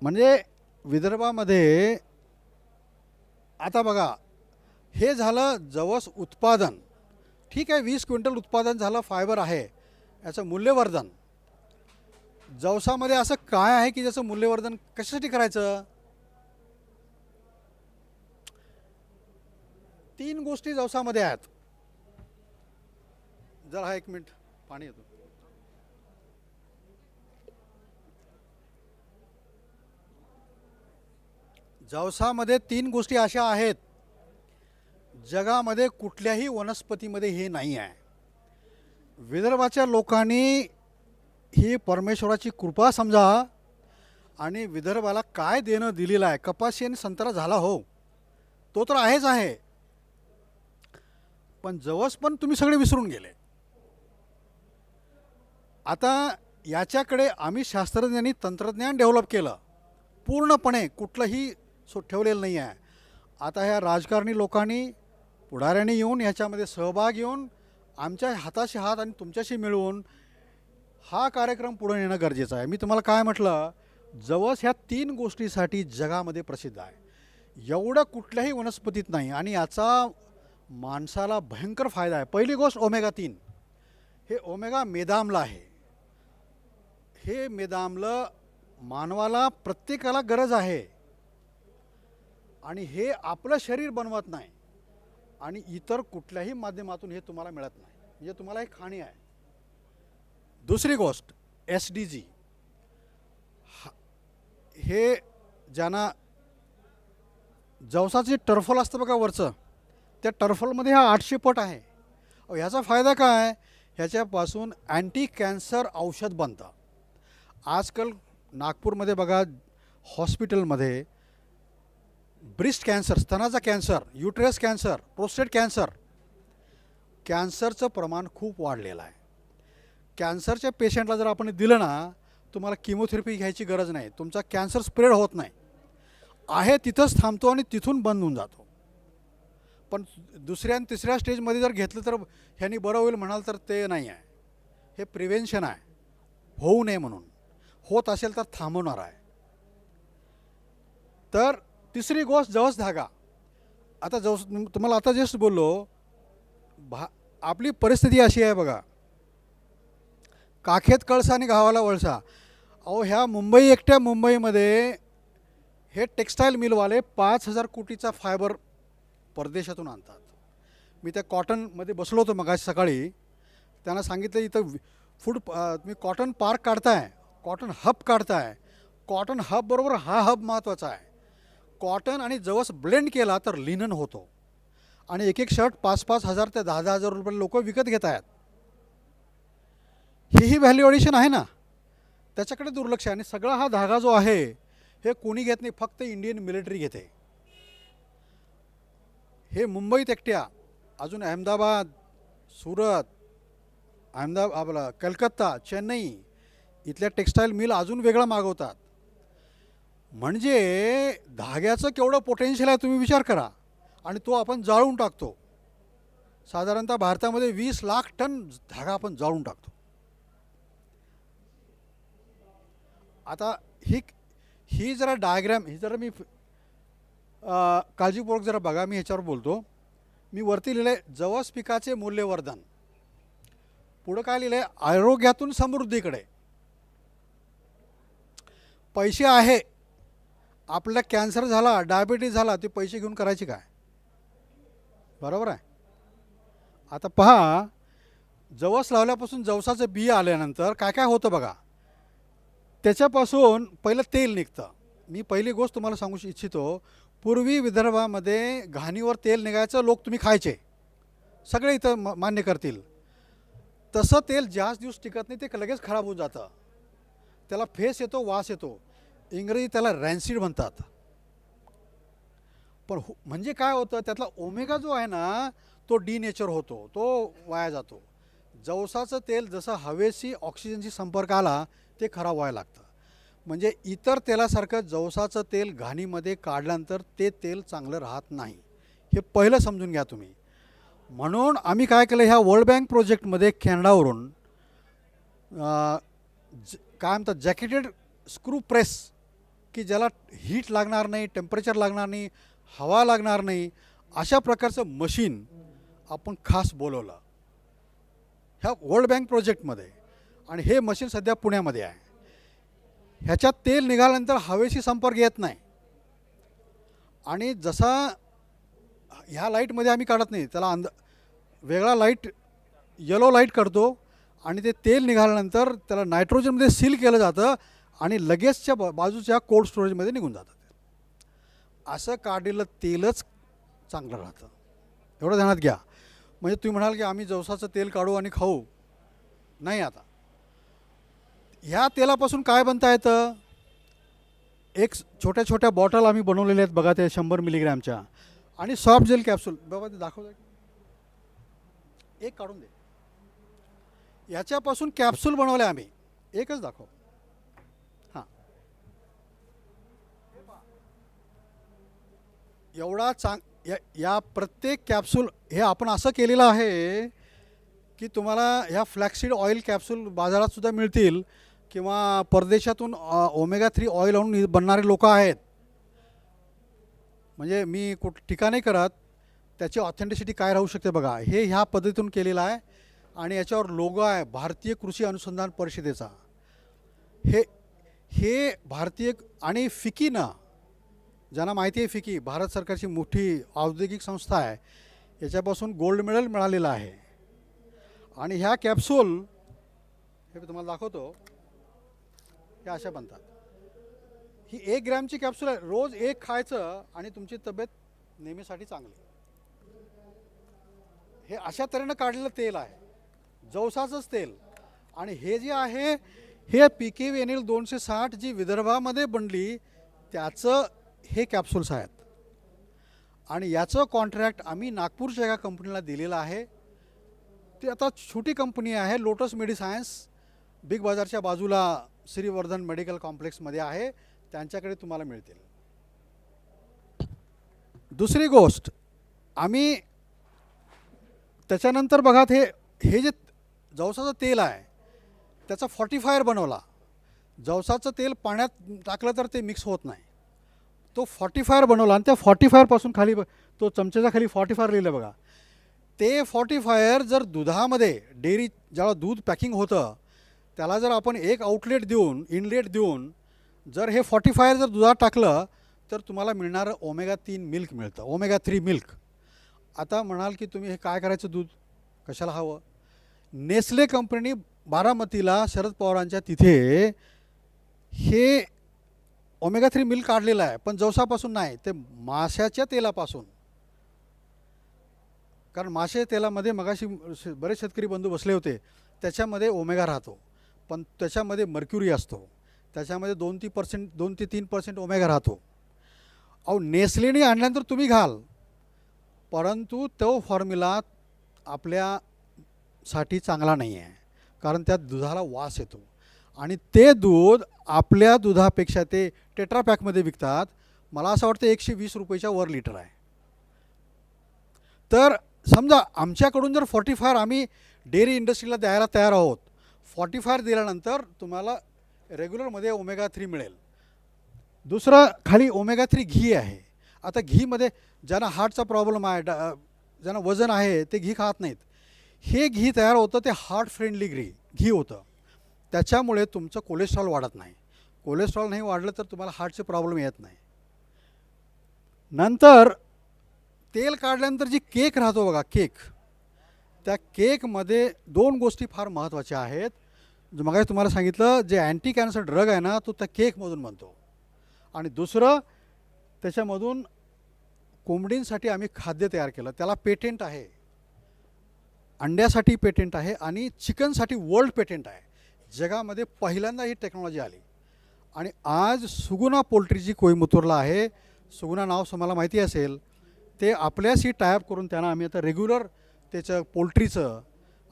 म्हणजे विदर्भामध्ये आता बघा, हे झालं जवस उत्पादन. ठीक आहे, 20 क्विंटल उत्पादन झालं, फायबर आहे, याचं मूल्यवर्धन. जवसामध्ये असं काय आहे की ज्याचं मूल्यवर्धन कशासाठी करायचं? 3 गोष्टी जवसामध्ये आहेत. जरा हा 1 मिनिट पाणी येतो. जवसामध्ये 3 गोष्टी अशा आहेत, जगामध्ये कुठल्याही वनस्पतीमध्ये हे नाही आहे. विदर्भाच्या लोकांनी ही परमेश्वराची कृपा समजा आणि विदर्भाला काय देणं दिलेलं आहे. कपाशी आणि संत्रा झाला हो, तो तर आहेच आहे, पण जवस पण तुम्ही सगळे विसरून गेले. आता याच्याकडे आम्ही शास्त्रज्ञांनी तंत्रज्ञान डेव्हलप केलं, पूर्णपणे कुठलंही ठेवलेलं नाही आहे. आता ह्या राजकारणी लोकांनी, पुढाऱ्यांनी येऊन ह्याच्यामध्ये सहभाग घेऊन आमच्या हाताशी हात आणि तुमच्याशी मिळवून हा कार्यक्रम पुढे नेणं गरजेचं आहे. मी तुम्हाला काय म्हटलं, जवस ह्या 3 गोष्टीसाठी जगामध्ये प्रसिद्ध आहे. एवढं कुठल्याही वनस्पतीत नाही आणि याचा माणसाला भयंकर फायदा आहे. पहिली गोष्ट ओमेगा 3. हे ओमेगा मेदाम्ल आहे. हे मेदाम्ल मानवाला, प्रत्येकाला गरज आहे आणि हे आपलं शरीर बनवत नाही आणि इतर कुठल्याही माध्यमातून हे तुम्हाला मिळत नाही. म्हणजे तुम्हाला एक खाणी आहे. दुसरी गोष्ट SDG. हे ज्यांना जवसाचे टर्फल असतं बघा वरचं, त्या टर्फलमध्ये हा 800 पट आहे. ह्याचा फायदा काय? ह्याच्यापासून अँटी कॅन्सर औषध बनतं. आजकाल नागपूरमध्ये बघा, हॉस्पिटलमध्ये ब्रेस्ट कॅन्सर, स्तनाचा cancer, uterus cancer, prostate cancer, कॅन्सरचं प्रमाण खूप वाढलेलं आहे. कॅन्सरच्या पेशंटला जर आपण दिलं ना, तुम्हाला किमोथेरपी घ्यायची गरज नाही, तुमचा कॅन्सर स्प्रेड होत नाही, आहे तिथंच थांबतो आणि तिथून बंद होऊन जातो. पण दुसऱ्या आणि तिसऱ्या स्टेजमध्ये जर घेतलं तर ह्यांनी बरं होईल म्हणाल तर ते नाही आहे. हे प्रिव्हेन्शन आहे, होऊ नये म्हणून. होत असेल तर थांबवणार आहे. तर तिसरी गोष्ट जवस धागा. आता जवस तुम्हाला आता जस्ट बोललो, आपली परिस्थिती अशी आहे बघा, काखेत कळसा आणि गावाला वळसा. ह्या एकट्या मुंबईमध्ये हे टेक्स्टाईल मिलवाले 5,000 कोटीचा फायबर परदेशातून आणतात. मी त्या कॉटनमध्ये बसलो होतो मगाशी सकाळी, त्यांना सांगितलं इथं तुम्ही कॉटन पार्क काढताय, कॉटन हब काढताय. कॉटन हब बरोबर हा हब महत्त्वाचा आहे. कॉटन आणि जवस ब्लेंड केला तर लिनन होतो आणि एक एक शर्ट 5-5 हजार ते 10-10 हजार रुपये लोक विकत घेत आहेत. ही व्हॅल्यू ॲडिशन आहे ना, त्याच्याकडे दुर्लक्ष आहे. आणि सगळा हा धागा जो आहे हे कोणी घेत नाही, फक्त इंडियन मिलिटरी घेते. हे मुंबईत एकट्या, अजून अहमदाबाद, सुरत, आपला कलकत्ता, चेन्नई इथल्या टेक्स्टाईल मिल अजून वेगळं मागवतात. म्हणजे धाग्याचं केवढं पोटेन्शियल आहे तुम्ही विचार करा. आणि तो आपण जाळून टाकतो. साधारणतः भारतामध्ये 20 लाख टन धागा आपण जाळून टाकतो. आता ही जरा डायग्रॅम ही जरा मी काळजीपूर्वक जरा बघा. मी ह्याच्यावर बोलतो. मी वरती लिहिलं आहे जवस पिकाचे मूल्यवर्धन. पुढं काय लिहिलं आहे आरोग्यातून समृद्धीकडे. पैसे आहे, आपल्याला कॅन्सर झाला, डायबिटीज झाला, ते पैसे घेऊन करायचे काय? बरोबर आहे. आता पहा, जवस लावल्यापासून जवसाचं बिया आल्यानंतर काय काय होतं बघा. त्याच्यापासून पहिलं तेल निघतं. मी पहिली गोष्ट तुम्हाला सांगू इच्छितो. पूर्वी विदर्भामध्ये घाणीवर तेल निघायचं, लोक तुम्ही खायचे, सगळे इथं मान्य करतील. तसं तेल जास्त दिवस टिकत नाही, ते लगेच खराब होऊन जातं. त्याला फेस येतो, वास येतो. इंग्रजी त्याला रॅन्सिड म्हणतात. पण म्हणजे काय होतं, त्यातला ओमेगा जो आहे ना तो डिनेचर होतो, तो वाया जातो. जवसाचं तेल जसं हवेशी ऑक्सिजनशी संपर्क आला ते खराब व्हायला लागतं. म्हणजे इतर तेलासारखं जवसाचं तेल घाणीमध्ये काढल्यानंतर ते तेल चांगलं राहत नाही. हे पहिलं समजून घ्या तुम्ही. म्हणून आम्ही काय केलं, ह्या वर्ल्ड बँक प्रोजेक्टमध्ये कॅनडावरून काय म्हणतात जॅकेटेड स्क्रू प्रेस, की ज्याला हीट लागणार नाही, टेम्परेचर लागणार नाही, हवा लागणार नाही, अशा प्रकारचं मशीन आपण खास बोलवलं ह्या वर्ल्ड बँक प्रोजेक्टमध्ये. आणि हे मशीन सध्या पुण्यामध्ये आहे. ह्याच्यात तेल निघाल्यानंतर हवेशी संपर्क येत नाही. आणि जसा ह्या लाईटमध्ये आम्ही काढत नाही, त्याला वेगळा लाईट येलो लाईट काढतो आणि ते तेल निघाल्यानंतर त्याला नायट्रोजनमध्ये सील केलं जातं आणि लगेचच्या बाजूच्या कोल्ड स्टोरेजमध्ये निघून जातं. असं काढलेलं तेलच चांगलं राहतं, एवढं ध्यानात घ्या. म्हणजे तुम्ही म्हणाल की आम्ही जवसाचं तेल काढू आणि खाऊ, नाही. आता ह्या तेलापासून काय बनता येतं, एक छोट्या छोट्या बॉटल आम्ही बनवलेल्या आहेत बघा, ते 100 मिलीग्रॅमच्या. आणि सॉफ्ट जेल कॅप्सूल बाबा ते दाखवता, एक काढून दे. याच्यापासून कॅप्सूल बनवले आम्ही, एकच दाखव. हां, एवढा या प्रत्येक कॅप्सूल हे आपण असं केलेलं आहे की तुम्हाला ह्या फ्लॅक्सीड ऑइल कॅप्सूल बाजारात सुद्धा मिळतील, किंवा परदेशातून ओमेगा 3 ऑइल आणून बनणारे लोक आहेत. म्हणजे मी टीका नाही करत, त्याची ऑथेंटिसिटी काय राहू शकते बघा. हे ह्या पद्धतीतून केलेलं आहे आणि याच्यावर लोगो आहे भारतीय कृषी अनुसंधान परिषदेचा. हे भारतीय आणि फिकीनं, ज्यांना माहिती आहे फिकी भारत सरकारची मोठी औद्योगिक संस्था आहे, याच्यापासून गोल्ड मेडल मिळालेलं आहे. आणि ह्या कॅप्सूल हे मी तुम्हाला दाखवतो, ह्या अशा बनतात. ही 1 ग्रॅमची कॅप्सूल आहे, रोज एक खायचं आणि तुमची तब्येत नेहमीसाठी चांगली. हे अशा तऱ्हेनं काढलेलं तेल आहे, जवसाचंच तेल. आणि हे जे आहे हे PKVNL 260 जी विदर्भामध्ये बनली त्याचं हे कॅप्सूल्स आहेत. आणि याचं कॉन्ट्रॅक्ट आम्ही नागपूरच्या एका कंपनीला दिलेलं आहे. ती आता छोटी कंपनी आहे, लोटस मेडिसायन्स, बिग बाजारच्या बाजूला श्रीवर्धन मेडिकल कॉम्प्लेक्समध्ये आहे. त्यांच्याकडे तुम्हाला मिळतील. दुसरी गोष्ट, आम्ही त्याच्यानंतर बघा, हे जे जवसाचं तेल आहे त्याचा फॉर्टिफायर बनवला. जवसाचं तेल पाण्यात टाकलं तर ते मिक्स होत नाही, तो फॉर्टिफायर बनवला. आणि त्या फॉर्टिफायरपासून खाली तो चमच्याच्या खाली फॉर्टिफायर लिहिलं बघा. ते फॉर्टिफायर जर दुधामध्ये डेअरी ज्याला दूध पॅकिंग होतं त्याला जर आपण एक आउटलेट देऊन, इनलेट देऊन जर हे फॉर्टिफायर जर दुधात टाकलं तर तुम्हाला मिळणारं ओमेगा 3 मिल्क मिळतं, ओमेगा 3 मिल्क. आता म्हणाल की तुम्ही हे काय करायचं, दूध कशाला हवं. नेस्ले कंपनीने बारामतीला शरद पवारांच्या तिथे हे ओमेगा 3 मिल्क काढलेलं आहे, पण जवसापासून नाही, ते माशाच्या तेलापासून. कारण मासे तेलामध्ये मगाशी बरेच शेतकरी बंधू बसले होते, त्याच्यामध्ये ओमेगा राहतो, पण त्याच्यामध्ये मर्क्युरी असतो, त्याच्यामध्ये 2 ते 3% ओमेगा राहतो. अहो नेस्लेने आणल्यानंतर तुम्ही घाल, परंतु तो फॉर्म्युला आपल्यासाठी चांगला नाही आहे, कारण त्यात दुधाला वास येतो. आणि ते दूध आपल्या दुधापेक्षा ते टेट्रापॅकमध्ये विकतात. मला असं वाटतं 120 रुपयाच्या वर लिटर आहे. तर समजा आमच्याकडून जर 45 आम्ही डेअरी इंडस्ट्रीला द्यायला तयार आहोत, 45 दिल्यानंतर तुम्हाला रेग्युलरमध्ये ओमेगा 3 मिळेल. दुसरं खाली ओमेगा 3 घी आहे. आता घीमध्ये ज्यांना हार्टचा प्रॉब्लेम आहे, ज्यांना वजन आहे ते घी खात नाहीत, हे घी तयार होतं ते हार्ट फ्रेंडली घी होतं. त्याच्यामुळे तुमचं कोलेस्ट्रॉल वाढत नाही. कोलेस्ट्रॉल नाही वाढलं तर तुम्हाला हार्टचे प्रॉब्लेम येत नाही. नंतर तेल काढल्यानंतर जी केक राहतो बघा, केक, त्या केकमध्ये 2 गोष्टी फार महत्त्वाच्या आहेत. मगाशी तुम्हाला सांगितलं, जे अँटी कॅन्सर ड्रग आहे ना, तो त्या केकमधून बनतो. आणि दुसरं, त्याच्यामधून कोंबडींसाठी आम्ही खाद्य तयार केलं, त्याला पेटेंट आहे. अंड्यासाठी पेटेंट आहे आणि चिकनसाठी वर्ल्ड पेटेंट आहे. जगामध्ये पहिल्यांदा ही टेक्नॉलॉजी आली. आणि आज सुगुना पोल्ट्री जी कोईम्बतूरला आहे, सुगुना नाव तुम्हाला माहिती असेल, ते आपल्याशी टायअप करून त्यांना आम्ही आता रेग्युलर त्याचं पोल्ट्रीचं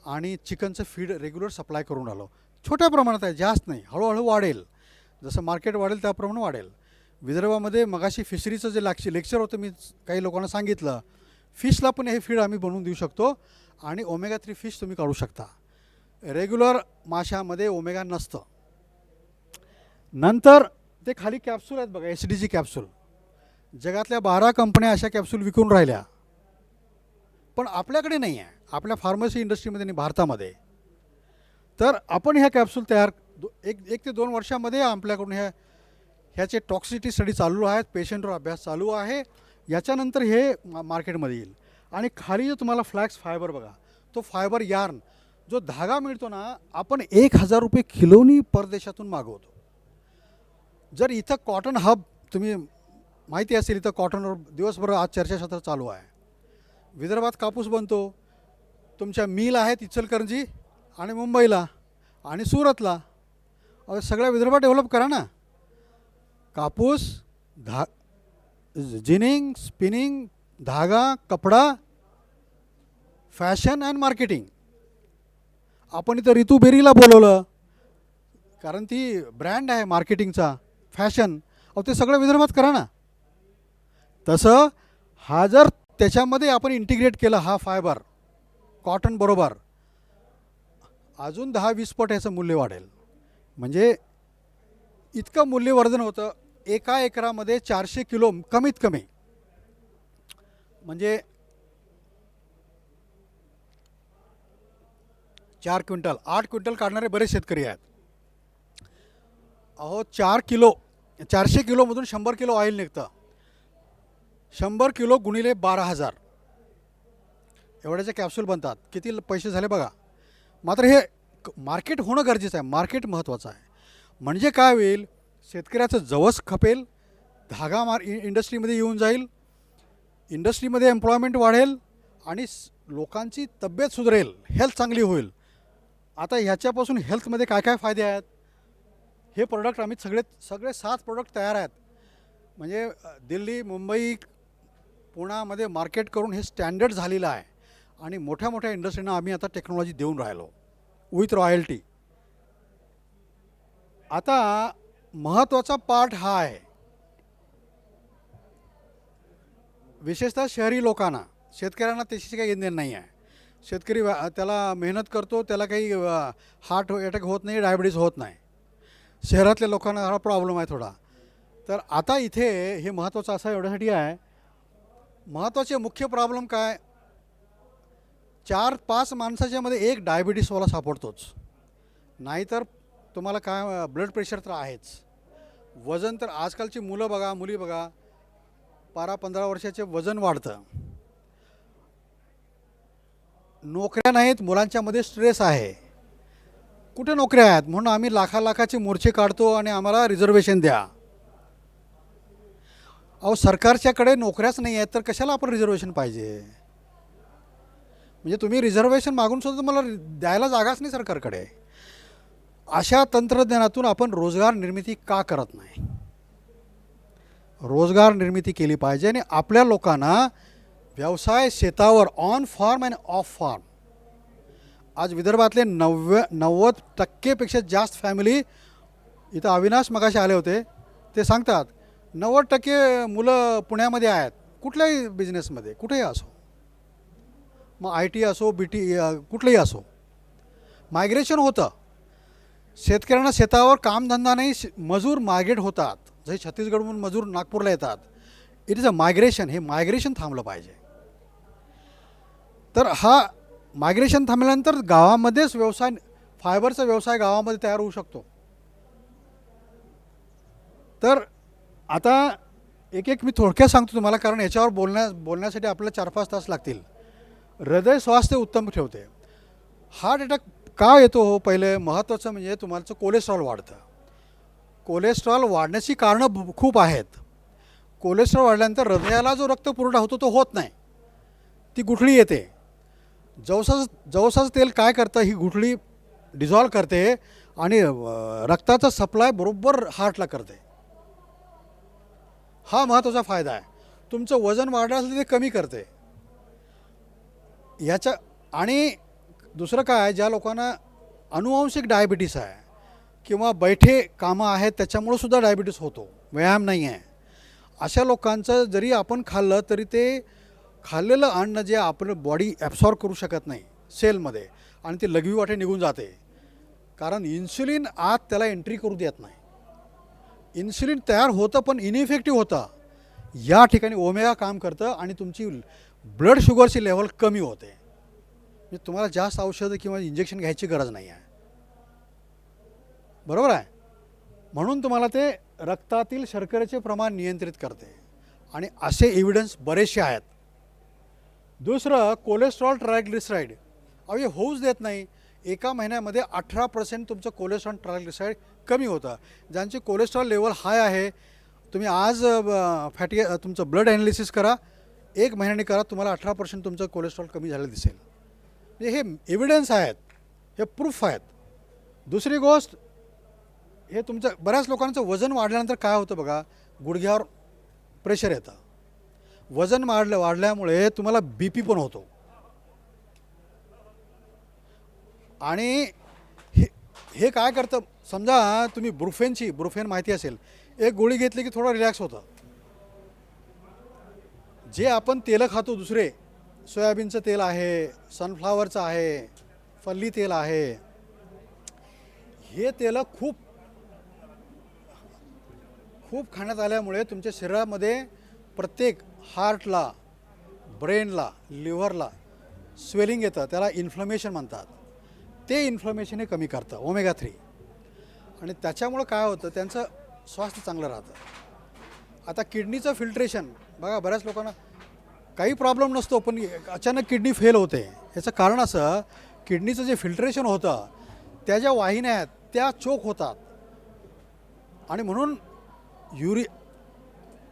आणि चिकनचं फीड रेग्युलर सप्लाय करून आलो. छोट्या प्रमाणात आहे, जास्त नाही, हळूहळू वाढेल. जसं मार्केट वाढेल त्याप्रमाणे वाढेल. विदर्भामध्ये मगाशी फिशरीचं जे लेक्चर होतं, मी काही लोकांना सांगितलं, फिशला पण हे फीड आम्ही बनवून देऊ शकतो आणि ओमेगा 3 फिश तुम्ही काढू शकता. रेग्युलर माशामध्ये ओमेगा नसतं. नंतर ते खाली कॅप्सूल आहेत बघा, SDG कॅप्सूल. जगातल्या 12 कंपन्या अशा कॅप्सूल विकून राहिल्या, पण आपल्याकडे नाही आहे, आपल्या फार्मसी इंडस्ट्रीमध्ये नाही, भारतामध्ये. तर आपण ह्या कॅप्सूल तयार 1 ते 2 वर्षामध्ये आपल्याकडून ह्याचे टॉक्सिसिटी स्टडी चालू आहेत, पेशंटवर अभ्यास चालू आहे. याच्यानंतर हे मार्केटमध्ये येईल. आणि खाली जो तुम्हाला फ्लॅक्स फायबर बघा, तो फायबर यार्न जो धागा मिळतो ना, आपण 1000 रुपये किलोनी परदेशातून मागवतो. जर इथं कॉटन हब, तुम्ही माहिती असेल, इथं कॉटनवर दिवसभर आज चर्चासत्र चालू आहे. विदर्भात कापूस बनतो, तुमच्या मिल आहेत इचलकरंजी आणि मुंबईला आणि सुरतला. सगळ्या विदर्भात डेव्हलप करा ना. कापूस, जिनिंग, स्पिनिंग, धागा, कपडा, फॅशन अँड मार्केटिंग. आपण इथं रितू बेरीला बोलवलं, कारण ती ब्रँड आहे मार्केटिंगचा, फॅशन. ते सगळं विदर्भात करा ना. तसं हा जर त्याच्यामध्ये आपण इंटिग्रेट केला, हा फायबर कॉटन बरोबर, अजून 10-20 पट याचं मूल्य वाढेल. म्हणजे इतकं मूल्यवर्धन होतं. एका एकरामध्ये 400 किलो कमीत कमी, म्हणजे 4 क्विंटल 8 क्विंटल काढणारे बरेच शेतकरी आहेत. 400 किलोमधून 100 किलो ऑइल निघतं. 100 किलो गुणिले 12,000 एवढ्याचे कॅप्सूल बनतात. किती पैसे झाले बघा. मात्र हे मार्केट होणं गरजेचं आहे, मार्केट महत्त्वाचं आहे. म्हणजे काय होईल, शेतकऱ्याचं जवस खपेल, धागा इंडस्ट्रीमध्ये येऊन जाईल, इंडस्ट्रीमध्ये एम्प्लॉयमेंट वाढेल आणि लोकांची तब्येत सुधारेल, हेल्थ चांगली होईल. आता ह्याच्यापासून हेल्थमध्ये काय काय फायदे आहेत, हे प्रोडक्ट आम्ही सगळे 7 प्रोडक्ट तयार आहेत. म्हणजे दिल्ली, मुंबई, पुण्यामध्ये मार्केट करून हे स्टँडर्ड झालेलं आहे. आणि मोठ्या मोठ्या इंडस्ट्रीना आम्ही आता टेक्नॉलॉजी देऊन राहिलो विथ रॉयल्टी. आता महत्त्वाचा पार्ट हा आहे, विशेषतः शहरी लोकांना. शेतकऱ्यांना त्याची काही घेणं नाही आहे. शेतकरी त्याला मेहनत करतो, त्याला काही हार्ट अटॅक होत नाही, डायबिटीज होत नाही. शहरातल्या लोकांना हा प्रॉब्लेम आहे थोडा. तर आता इथे हे महत्त्वाचं असं एवढ्यासाठी आहे, महत्त्वाचे मुख्य प्रॉब्लेम काय, 4-5 माणसाच्यामध्ये एक डायबिटीसवाला सापडतोच. नाहीतर तुम्हाला काय ब्लड प्रेशर तर आहेच. वजन तर आजकालची मुलं बघा, मुली बघा, 12-15 वर्षाचे वजन वाढतं. नोकऱ्या नाहीत, मुलांच्यामध्ये स्ट्रेस आहे. कुठे नोकऱ्या आहेत, म्हणून आम्ही लाखाचे मोर्चे काढतो आणि आम्हाला रिझर्वेशन द्या. सरकारच्याकडे नोकऱ्याच नाही आहेत तर कशाला आपण रिझर्वेशन पाहिजे. म्हणजे तुम्ही रिझर्वेशन मागून सुद्धा तुम्हाला द्यायला जागाच नाही सरकारकडे. अशा तंत्रज्ञानातून आपण रोजगार निर्मिती का करत नाही. रोजगार निर्मिती केली पाहिजे आणि आपल्या लोकांना व्यवसाय शेतावर, on farm and off farm. आज विदर्भातले 90% जास्त फॅमिली, इथं अविनाश मगाशी आले होते, ते सांगतात 90% मुलं पुण्यामध्ये आहेत, कुठल्याही बिझनेसमध्ये कुठेही असो. मग IT असो BT कुठलंही असो, मायग्रेशन होतं. शेतकऱ्यांना शेतावर कामधंदा नाही, मजूर मायग्रेट होतात. जसे छत्तीसगडमधून मजूर नागपूरला येतात. It is a migration. हे मायग्रेशन थांबलं पाहिजे. तर हा मायग्रेशन थांबल्यानंतर गावामध्येच व्यवसाय, फायबरचा व्यवसाय गावामध्ये तयार होऊ शकतो. तर आता एक एक मी थोडक्यात सांगतो तुम्हाला, कारण याच्यावर बोलण्यासाठी आपल्याला 4-5 तास लागतील. हृदय स्वास्थ्य उत्तम ठेवते. हार्ट अटॅक का येतो हो? पहिले महत्त्वाचं म्हणजे तुमचं कोलेस्ट्रॉल वाढतं. कोलेस्ट्रॉल वाढण्याची कारणं खूप आहेत. कोलेस्ट्रॉल वाढल्यानंतर हृदयाला जो रक्तपुरवठा होतो तो होत नाही, ती गुठळी येते. जवसाचं तेल काय करतं, ही गुठळी डिझॉल्व करते आणि रक्ताचा सप्लाय बरोबर हार्टला करते. हा महत्त्वाचा फायदा आहे. तुमचं वजन वाढलं असेल ते कमी करते याच्या. आणि दुसरं काय, ज्या लोकांना अनुवांशिक डायबिटीस आहे किंवा बैठे कामं आहेत त्याच्यामुळं सुद्धा डायबिटीस होतो, व्यायाम नाही आहे, अशा लोकांचं जरी आपण खाल्लं तरी ते खाल्लेलं अन्न जे आपलं बॉडी ॲब्सॉर्ब करू शकत नाही सेलमध्ये, आणि ते लघवी वाटे निघून जाते. कारण इन्सुलिन आत त्याला एंट्री करू देत नाही. इन्सुलिन तयार होतं पण इनइफेक्टिव्ह होतं. या ठिकाणी ओमेगा काम करतं आणि तुमची ब्लड शुगरची लेवल कमी होते. म्हणजे तुम्हाला जास्त औषधं किंवा इंजेक्शन घ्यायची गरज नाही आहे. बरोबर आहे. म्हणून तुम्हाला ते रक्तातील शर्करेचे प्रमाण नियंत्रित करते. आणि असे एव्हिडन्स बरेचसे आहेत. दुसरं, कोलेस्ट्रॉल ट्रायग्लिसराईड हे होऊच देत नाही. एका महिन्यामध्ये 18% तुमचं कोलेस्ट्रॉल ट्रायग्लिसराईड कमी होतं. ज्यांचे कोलेस्ट्रॉल लेवल हाय आहे, तुम्ही आज तुमचं ब्लड ॲनालिसिस करा, 1 महिन्याने करा, तुम्हाला 18% तुमचं कोलेस्ट्रॉल कमी झालं दिसेल. म्हणजे हे एव्हिडन्स आहेत, हे प्रूफ आहेत. दुसरी गोष्ट, हे तुमचं बऱ्याच लोकांचं वजन वाढल्यानंतर काय होतं बघा, गुडघ्यावर प्रेशर येतं. वजन वाढल्यामुळे तुम्हाला BP पण होतो. आणि हे काय करतं, समजा तुम्ही ब्रुफेन माहिती असेल, एक गोळी घेतली की थोडं रिलॅक्स होतं. जे आपण तेलं खातो दुसरे, सोयाबीनचं तेल आहे, सनफ्लावरचं आहे, फल्ली तेल आहे, हे तेलं खूप खाण्यात आल्यामुळे तुमच्या शरीरामध्ये प्रत्येक हार्टला, ब्रेनला, लिव्हरला स्वेलिंग येतं. त्याला इन्फ्लमेशन म्हणतात. ते इन्फ्लमेशन हे कमी करतं ओमेगा 3. आणि त्याच्यामुळं काय होतं, त्यांचं स्वास्थ्य चांगलं राहतं. आता किडनीचं फिल्ट्रेशन बघा, बऱ्याच लोकांना काही प्रॉब्लेम नसतो पण अचानक किडनी फेल होते. याचं कारण असं, किडनीचं जे फिल्ट्रेशन होतं, त्या ज्या वाहिन्या आहेत त्या चोक होतात. आणि म्हणून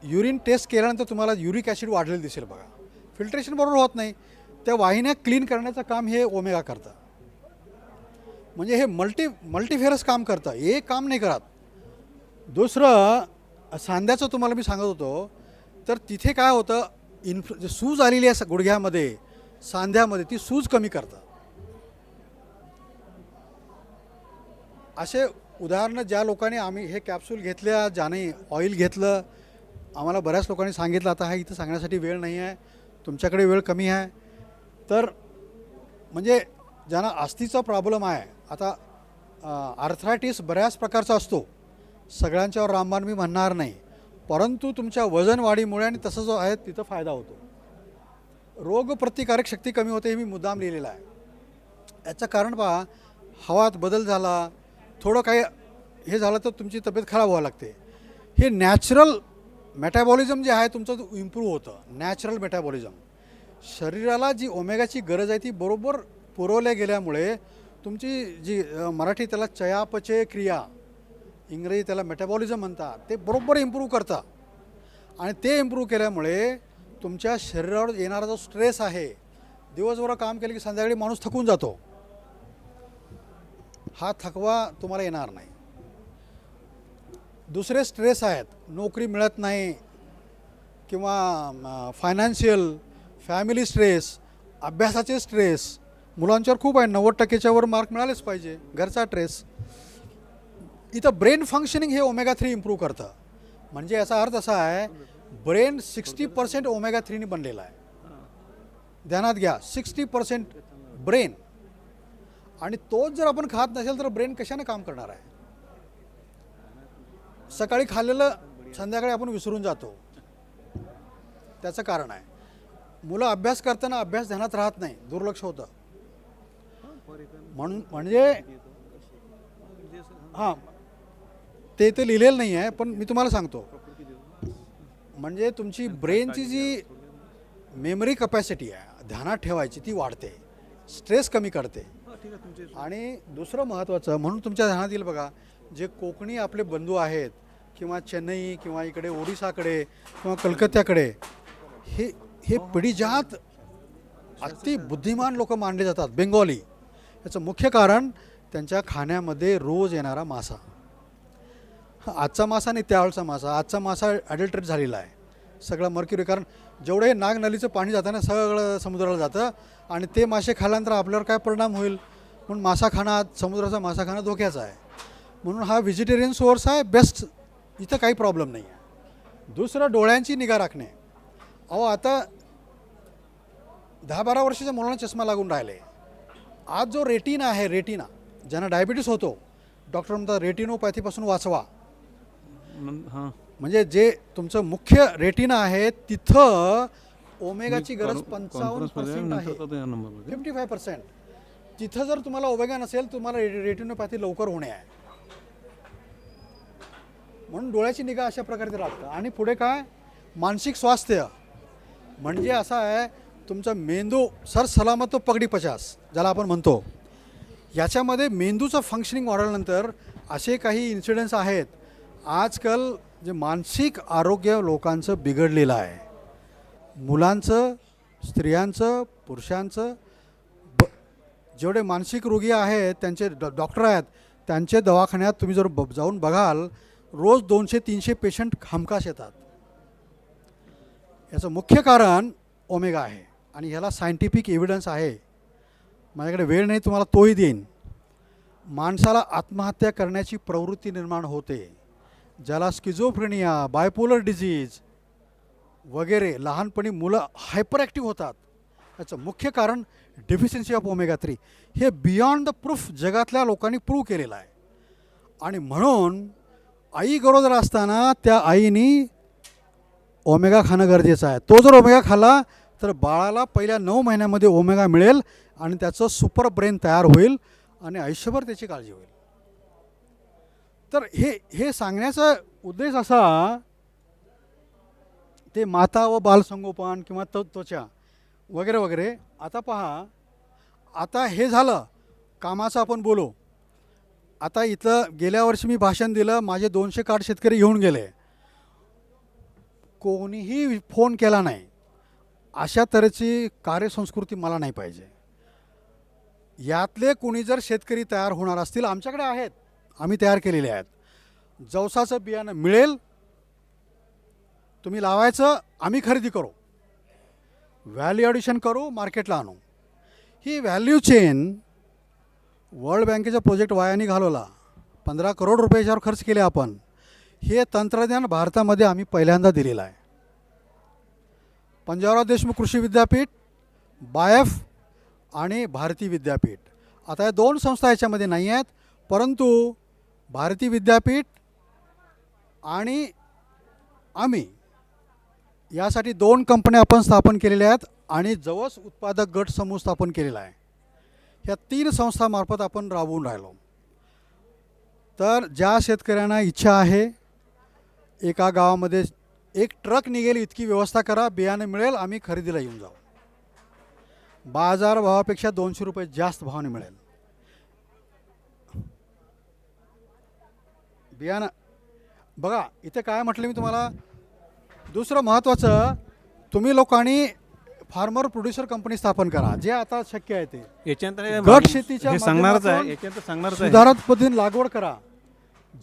युरिन टेस्ट केल्यानंतर तुम्हाला युरिक ॲसिड वाढलेलं दिसेल बघा. फिल्ट्रेशन बरोबर होत नाही. त्या वाहिन्या क्लीन करण्याचं काम हे ओमेगा करतं. म्हणजे हे मल्टीफेरस काम करतं, एक काम नाही करत. दुसरं, सांध्याचं तुम्हाला मी सांगत होतो, तर तिथे काय होतं, जे सूज आलेली आहे गुडघ्यामध्ये, सांध्यामध्ये, ती सूज कमी करतं. असे उदाहरणं ज्या लोकांनी, आम्ही हे कॅप्सूल घेतल्या, ज्याने ऑइल घेतलं, आम्हाला बऱ्याच लोकांनी सांगितलं. आता हा इथं सांगण्यासाठी वेळ नाही आहे, तुमच्याकडे वेळ कमी आहे. तर म्हणजे ज्यांना अस्थिचा प्रॉब्लेम आहे, आता आर्थरायटिस बऱ्याच प्रकारचा असतो, सगळ्यांच्यावर रामबाण मी म्हणणार नाही, परंतु तुमच्या वजन वाढीमुळे आणि तसं जो आहे तिथं फायदा होतो. रोगप्रतिकारक शक्ती कमी होते, हे मी मुद्दाम लिहिलेलं आहे. याचं कारण पहा, हवात बदल झाला, थोडं काही हे झालं तर तुमची तब्येत खराब व्हावं लागते. हे नॅचरल मेटाबॉलिझम जे आहे तुमचं इम्प्रूव्ह होतं. नॅचरल मेटाबॉलिझम, शरीराला जी ओमेगाची गरज आहे ती बरोबर पुरवल्या गेल्यामुळे तुमची जी मराठी त्याला चयापचय क्रिया, इंग्रजी त्याला मेटाबॉलिझम म्हणतात, ते बरोबर इम्प्रूव्ह करतं. आणि ते इम्प्रूव्ह केल्यामुळे तुमच्या शरीरावर येणारा जो स्ट्रेस आहे, दिवसभर काम केलं की संध्याकाळी माणूस थकून जातो, हा थकवा तुम्हाला येणार नाही. दुसरे स्ट्रेस आहेत, नोकरी मिळत नाही किंवा फायनान्शियल, फॅमिली स्ट्रेस, अभ्यासाचे स्ट्रेस, मुलांच्यावर खूप आहे, 90%च्या वर मार्क मिळालेच पाहिजे, घरचा स्ट्रेस. इथं ब्रेन फंक्शनिंग हे ओमेगा 3 इम्प्रूव्ह करतं. म्हणजे याचा अर्थ असा आहे, ब्रेन 60% ओमेगा 3ने बनलेला आहे. ध्यानात घ्या 60% ब्रेन, आणि तोच जर आपण खात नसेल तर ब्रेन कशाने काम करणार आहे? सकाळी खाल्लेलं संध्याकाळी आपण विसरून जातो. त्याचं कारण आहे मुलं अभ्यास करताना अभ्यास ध्यानात राहत नाही, दुर्लक्ष होतं. म्हणून म्हणजे हां, ते लिहिलेलं नाही आहे, पण मी तुम्हाला सांगतो. म्हणजे तुमची ब्रेनची जी मेमरी कपॅसिटी आहे ध्यानात ठेवायची ती वाढते, स्ट्रेस कमी करते. आणि दुसरं महत्त्वाचं म्हणून तुमच्या ध्यानात येईल बघा, जे कोकणी आपले बंधू आहेत किंवा चेन्नई किंवा इकडे ओडिसाकडे किंवा कलकत्त्याकडे हे पिढीजात अति बुद्धिमान लोक मानले जातात, बेंगॉली. याचं मुख्य कारण त्यांच्या खाण्यामध्ये रोज येणारा मासा. आजचा मासा नाही, त्यावेळचा मासा. आजचा मासा ॲडल्ट्रेट झालेला आहे, सगळं मर्क्युरी. कारण जेवढं हे नागनलीचं पाणी जातं ना सगळं समुद्राला जातं, आणि ते मासे खाल्यानंतर आपल्यावर काय परिणाम होईल म्हणून मासा खाणं, समुद्राचा मासा खाणं धोक्याचं आहे. म्हणून हा व्हेजिटेरियन सोर्स आहे बेस्ट, इथं काही प्रॉब्लेम नाही आहे. दुसरं डोळ्यांची निगा राखणे. अहो आता 10-12 वर्षाच्या मुलांना चष्मा लागून राहिले. आज जो रेटिना आहे, रेटिना ज्यांना डायबिटीस होतो, डॉक्टर म्हणतात रेटिनोपॅथीपासून वाचवा. हां, म्हणजे जे तुमचं मुख्य रेटिना आहे तिथं ओमेगाची गरज 55% आहे, 55%. तिथं जर तुम्हाला ओमेगा नसेल तुम्हाला रेटिनोपॅथी लवकर होणे आहे. म्हणून डोळ्याची निगा अशा प्रकारे राखतं. आणि पुढे काय, मानसिक स्वास्थ्य म्हणजे असं आहे तुमचा मेंदू सर सलामत तो पगडी 50 ज्याला आपण म्हणतो. याच्यामध्ये मेंदूचं फंक्शनिंग वाढवल्यानंतर असे काही इन्सिडेंट्स आहेत. आजकाल जे मानसिक आरोग्य लोकांचं बिघडलेलं आहे, मुलांचं, स्त्रियांचं, पुरुषांचं. जेवढे मानसिक रोगी आहेत त्यांचे डॉक्टर आहेत, त्यांचे दवाखान्यात तुम्ही जर जाऊन बघाल रोज 200-300 पेशंट हमखास येतात. याचं मुख्य कारण ओमेगा आहे आणि ह्याला सायंटिफिक एव्हिडन्स आहे. माझ्याकडे वेळ नाही, तुम्हाला तोही देईन. माणसाला आत्महत्या करण्याची प्रवृत्ती निर्माण होते, ज्याला स्किझोफ्रेनिया, बायपोलर डिझीज वगैरे. लहानपणी मुलं हायपर ॲक्टिव्ह होतात. याचं मुख्य कारण डेफिशियन्सी ऑफ ओमेगा 3. हे बियॉन्ड द प्रूफ जगातल्या लोकांनी प्रूव्ह केलेलं आहे. आणि म्हणून आई गरोदर असताना त्या आईनी ओमेगा खाणं गरजेचं आहे. तो जर ओमेगा खाल्ला तर बाळाला पहिल्या 9 महिन्यामध्ये ओमेगा मिळेल आणि त्याचं सुपर ब्रेन तयार होईल आणि आयुष्यभर त्याची काळजी होईल. तर हे सांगण्याचा उद्देश असा, ते माता व बालसंगोपन किंवा त्वचा वगैरे वगैरे. आता पहा, आता हे झालं कामाचं, आपण बोलू. आता इथं गेल्या वर्षी मी भाषण दिलं, माझे 200 कार्ड शेतकरी घेऊन गेले, कोणीही फोन केला नाही. अशा तऱ्हेची कार्यसंस्कृती मला नाही पाहिजे. यातले कोणी जर शेतकरी तयार होणार असतील, आमच्याकडे आहेत, आम्ही तयार केलेले आहेत. जवसाचं बियाणं मिळेल, तुम्ही लावायचं, आम्ही खरेदी करू, व्हॅल्यू ॲडिशन करू, मार्केटला आणू. ही व्हॅल्यू चेन वर्ल्ड बँकेचा प्रोजेक्ट वायाने घालवला, 15 करोड रुपये याच्यावर खर्च केले आपण. हे तंत्रज्ञान भारतामध्ये आम्ही पहिल्यांदा दिलेलं आहे. पंजाबराव देशमुख कृषी विद्यापीठ, बायफ आणि भारती विद्यापीठ. आता या 2 संस्था याच्यामध्ये नाही आहेत, परंतु भारती विद्यापीठ आणि आम्ही यासाठी 2 कंपन्या आपण स्थापन केलेल्या आहेत आणि जवस उत्पादक गट समूह स्थापन केलेला आहे. ह्या 3 संस्थांमार्फत आपण राबवून राहिलो. तर ज्या शेतकऱ्यांना इच्छा आहे, एका गावामध्ये 1 ट्रक निघेल इतकी व्यवस्था करा, बियाणे मिळेल, आम्ही खरेदीला येऊन जाऊ. बाजार भावापेक्षा 200 रुपये जास्त भावाने मिळेल बियाणं. बघा इथे काय म्हटलं मी तुम्हाला. दुसरं महत्त्वाचं, तुम्ही लोकांनी फार्मर प्रोड्युसर कंपनी स्थापन करा, जे आता शक्य आहे. ते याच्यानंतर गट शेतीच्या सांगणारच आहे, माध्यमातून याच्यानंतर सांगणारच आहे. सुधारित पद्धतीने लागवड करा,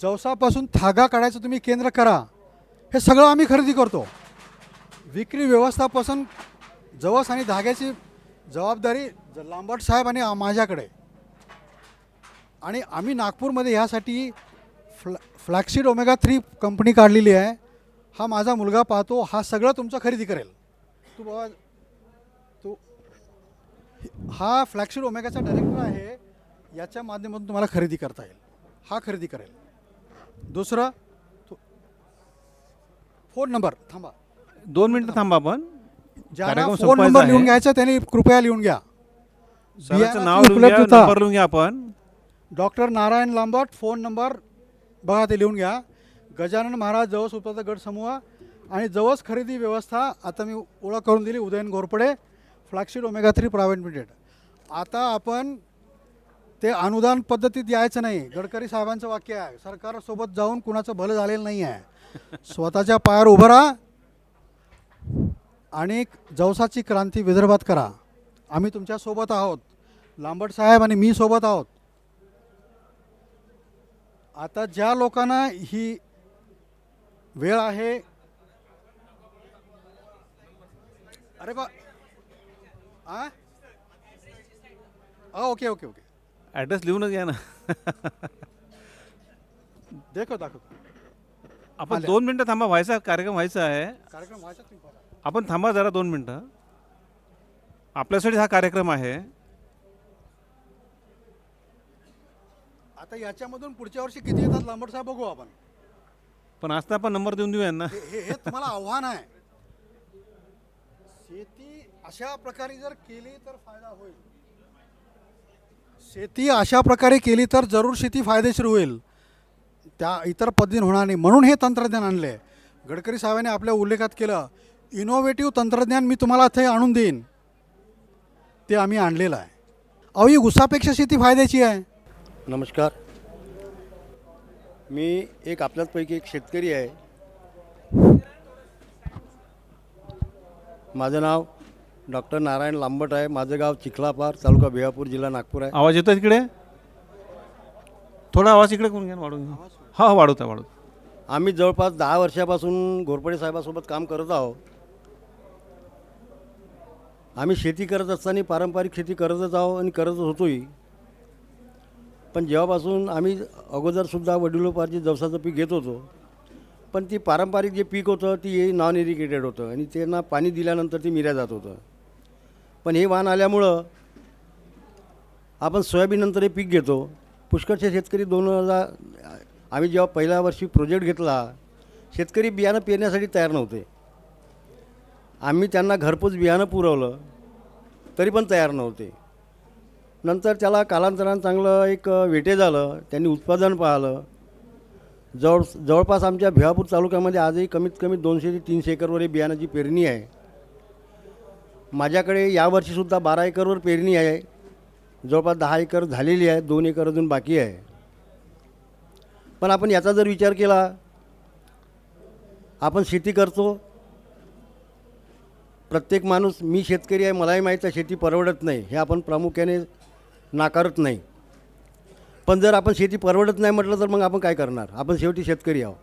जवसापासून धागा काढायचं तुम्ही केंद्र करा. हे सगळं आम्ही खरेदी करतो. विक्री व्यवस्थापासून जवस आणि धाग्याची जबाबदारी लांबट साहेब आणि माझ्याकडे. आणि आम्ही नागपूरमध्ये ह्यासाठी फ्लॅक्सीड ओमेगा 3 कंपनी काढलेली आहे. हा माझा मुलगा पाहतो, हा सगळं तुमचं खरेदी करेल. तू बाबा तू हा फ्लॅगशिप ओमेगाचा डायरेक्टर आहे, याच्या माध्यमातून तुम्हाला खरेदी करता येईल. हा खरेदी करेल. दुसरं फोन नंबर थांबा, 2 मिनिटं थांबा आपण. ज्यांना कार्यक्रम फोन संपवायचा नंबर लिहून आहे. घ्यायचा त्यांनी कृपया लिहून घ्या. सरांचं बियाणाची नाव लिहून घ्या, उपलब्धता. नंबर लिहून घ्या आपण. डॉक्टर नारायण लांबट, फोन नंबर बघा ते लिहून घ्या. गजानन महाराज जवस उपलब्ध गट समूह आणि जवस खरेदी व्यवस्था. आता मी ओळख करून दिली, Udayan Ghorpade, flagship omega 3 private limited. आता आपण ते अनुदान पद्धतीत यायचं नाही. गडकरी साहेबांचं वाक्य आहे, सरकारसोबत जाऊन कुणाचं भलं झालेलं नाही आहे. स्वतःच्या पायावर उभं राहा आणि जवसाची क्रांती विदर्भात करा. आम्ही तुमच्यासोबत आहोत. लांबट साहेब आणि मी सोबत आहोत. आता ज्या लोकांना ही वेळ आहे, अरे बा ओके ओके ओके, ॲड्रेस लिहूनच घ्या ना. दाखवतो. आपण आल्या. 2 मिनिटं थांबा, व्हायचा कार्यक्रम व्हायचा आहे. कार्यक्रम व्हायचा तुम्ही बघा. आपण थांबा जरा 2 मिनिटं. आपल्यासाठी हा कार्यक्रम आहे. आता याच्यामधून पुढच्या वर्षी किती येतात लांबट साहेब बघू आपण. पण आज तर आपण नंबर देऊन देऊया ना. हे तुम्हाला आव्हान आहे. शेती अशा प्रकारे जर केली तर फायदा होईल. शेती अशा प्रकारे केली तर जरूर शेती फायदेशीर होईल. त्या इतर पद्धतीने होणार नाही. म्हणून हे तंत्रज्ञान आणले. गडकरी साहेबांनी आपल्या उल्लेखात केलं, इनोव्हेटिव्ह तंत्रज्ञान मी तुम्हाला इथे आणून देईन. ते आम्ही आणलेलं आहे. अहो ही ऊसापेक्षा शेती फायद्याची आहे. नमस्कार. मी एक आपल्यापैकी एक शेतकरी आहे. माझं नाव डॉक्टर नारायण लांबट आहे. माझं गाव चिखलापार, तालुका बेळापूर, जिल्हा नागपूर आहे. आवाज येतो तिकडे? थोडा आवाज इकडे करून घ्या, वाढवून घ्या. हा वाढवता. आम्ही जवळपास 10 वर्षापासून घोरपडे साहेबासोबत काम करत आहोत. आम्ही शेती करत असताना पारंपरिक शेती करतच आहोत आणि करतच होतोही. पण जेव्हापासून आम्ही अगोदरसुद्धा वडिलोपार्जित जवसाचं पीक घेत होतो, पण ती पारंपरिक जे पीक होतं ती नॉन इरिगेटेड होतं आणि त्यांना पाणी दिल्यानंतर ती मिऱ्या जात होतं. पण हे वाण आल्यामुळं आपण सोयाबीननंतर हे पीक घेतो. पुष्कळचे शेतकरी आम्ही जेव्हा पहिल्या वर्षी प्रोजेक्ट घेतला, शेतकरी बियाणं पेरण्यासाठी तयार नव्हते. आम्ही त्यांना घरपोच बियाणं पुरवलं तरी पण तयार नव्हते. नंतर त्याला कालांतरानं चांगलं एक वेटेज आलं. त्यांनी उत्पादन पाहिलं. जवळपास आमच्या भिवापूर तालुक्यामध्ये आजही कमीत कमी 200 ते 300 एकरवर ही बियाणाची पेरणी आहे. माझ्याकडे यावर्षीसुद्धा 12 एकरवर पेरणी आहे. जवळपास 10 एकर झालेली आहे, 2 एकर अजून बाकी आहे. पण आपण याचा जर विचार केला, आपण शेती करतो. प्रत्येक माणूस, मी शेतकरी आहे, मलाही माहीत आहे शेती परवडत नाही, हे आपण प्रामुख्याने नाकारत नाही. पण जर आपण शेती परवडत नाही म्हटलं तर मग आपण काय करणार? आपण शेवटी शेतकरी आहोत.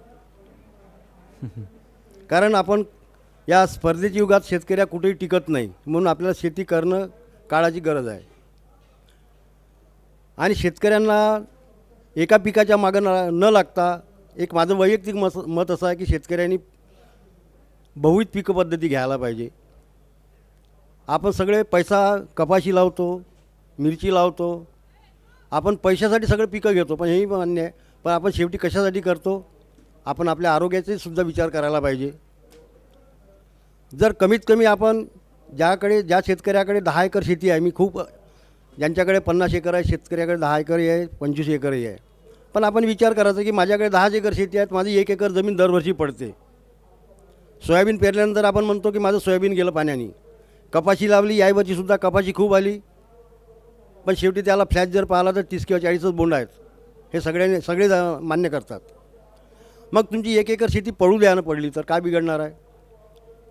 कारण आपण या स्पर्धेच्या युगात शेतकऱ्या कुठेही टिकत नाही. म्हणून आपल्याला शेती करणं काळाची गरज आहे. आणि शेतकऱ्यांना एका पिकाच्या मागं न लागता, एक माझं वैयक्तिक मत असं आहे की शेतकऱ्यांनी बहुविध पीक पद्धती घ्यायला पाहिजे. आपण सगळे पैसा कपाशी लावतो, मिरची लावतो, आपण पैशासाठी सगळे पिकं घेतो, पण हेही मान्य आहे. पण आपण शेवटी कशासाठी करतो? आपण आपल्या आरोग्याचा सुद्धा विचार करायला पाहिजे. जर कमीत कमी आपण ज्या शेतकऱ्याकडे 10 एकर शेती आहे, मी खूप ज्यांच्याकडे 50 एकर आहे, शेतकऱ्याकडे 10 एकरही आहे, 25 एकरही आहे. पण आपण विचार करायचा की माझ्याकडे 10 एकर शेती आहेत, माझी 1 एकर जमीन दरवर्षी पडते. सोयाबीन पेरल्यानंतर आपण म्हणतो की माझं सोयाबीन गेलं पाण्याने. कपाशी लावली, यावर्षीसुद्धा कपाशी खूप आली, पण शेवटी त्याला फ्लॅट जर पाहिला तर 30 किंवा 40च बोंड आहेत. हे सगळे मान्य करतात. मग तुमची 1 एकर शेती पडू द्यानं पडली तर काय बिघडणार आहे?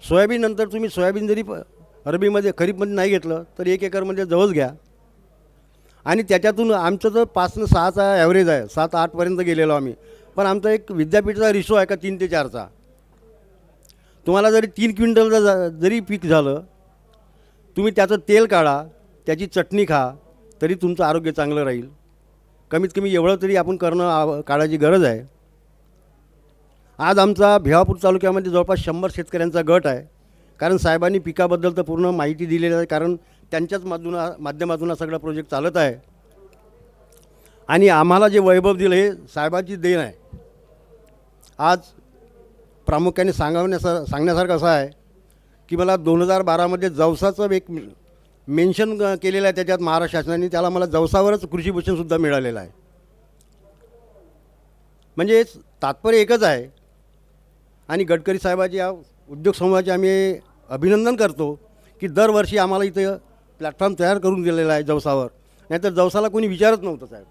सोयाबीननंतर तुम्ही सोयाबीन जरी रब्बीमध्ये खरीपमध्ये नाही घेतलं तर 1 एकरमध्ये जवळ घ्या. आणि त्याच्यातून आमचं तर 5 ते 6चा ॲव्हरेज आहे, 7-8पर्यंत गेलेलो आम्ही. पण आमचा एक विद्यापीठाचा रिशो आहे का 3 ते 4चा. तुम्हाला जरी 3 क्विंटल जरी पीक झालं, तुम्ही त्याचं तेल काढा, त्याची चटणी खा, तरी तुमचं आरोग्य चांगलं राहील. कमीत कमी एवढं तरी आपण काढायची गरज आहे. आज आमचा भिवापूर तालुक्यामध्ये जवळपास 100 शेतकऱ्यांचा गट आहे. कारण साहेबांनी पिकाबद्दल तर पूर्ण माहिती दिलेली आहे. कारण त्यांच्याच माध्यमातून हा सगळा प्रोजेक्ट चालत आहे. आणि आम्हाला जे वैभव दिलं हे साहेबांची देण आहे. आज प्रामुख्याने सांगण्यासारखं असं आहे की मला 2012मध्ये जवसाचं एक मेन्शन केलेलं आहे त्याच्यात महाराष्ट्र शासनाने, त्याला मला जवसावरच कृषीभूषणसुद्धा मिळालेलं आहे. म्हणजे तात्पर्य एकच आहे. आणि गडकरी साहेबांची या उद्योग समूहाचे आम्ही अभिनंदन करतो की दरवर्षी आम्हाला इथं प्लॅटफॉर्म तयार करून दिलेला आहे जवसावर. नाहीतर जवसाला कोणी विचारत नव्हतं साहेब.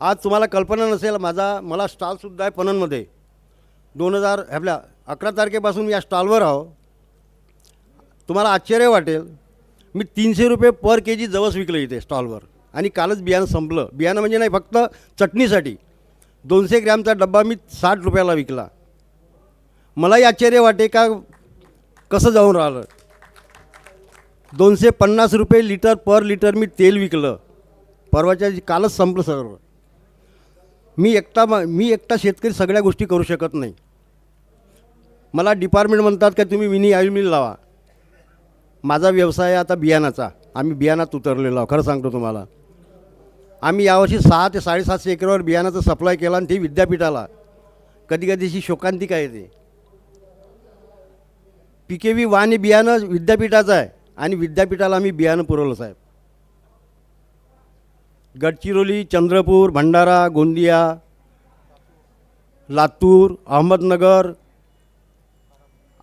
आज तुम्हाला कल्पना नसेल, मला स्टॉलसुद्धा आहे पणनमध्ये. 11 तारखेपासून या स्टॉलवर आहो. तुम्हाला आश्चर्य वाटेल, मी 300 रुपये पर केजी जवस विकलं इथे स्टॉलवर. आणि कालच बियाणं संपलं. बियाणं म्हणजे नाही, फक्त चटणीसाठी 200 ग्रॅमचा डब्बा मी 60 रुपयाला विकला. मलाही आश्चर्य वाटे का कसं जाऊन राहिलं. 250 रुपये लिटर पर लिटर मी तेल विकलं. कालच संपलं सर्व. मी एकटा शेतकरी सगळ्या गोष्टी करू शकत नाही. मला डिपार्टमेंट म्हणतात का तुम्ही मिनी ऑइल मिल लावा. माझा व्यवसाय आहे आता बियाणाचा. आम्ही बियाणात उतरलेलो आहोत. खरं सांगतो तुम्हाला, आम्ही यावर्षी 600 ते 750 एकरावर बियाणाचं सप्लाय केला आणि ते विद्यापीठाला. कधी कधीची शोकांतिका येते. PKV वाण हे बियाणं विद्यापीठाचं आहे आणि विद्यापीठाला आम्ही बियाणं पुरवलं साहेब. गडचिरोली, चंद्रपूर, भंडारा, गोंदिया, लातूर, अहमदनगर,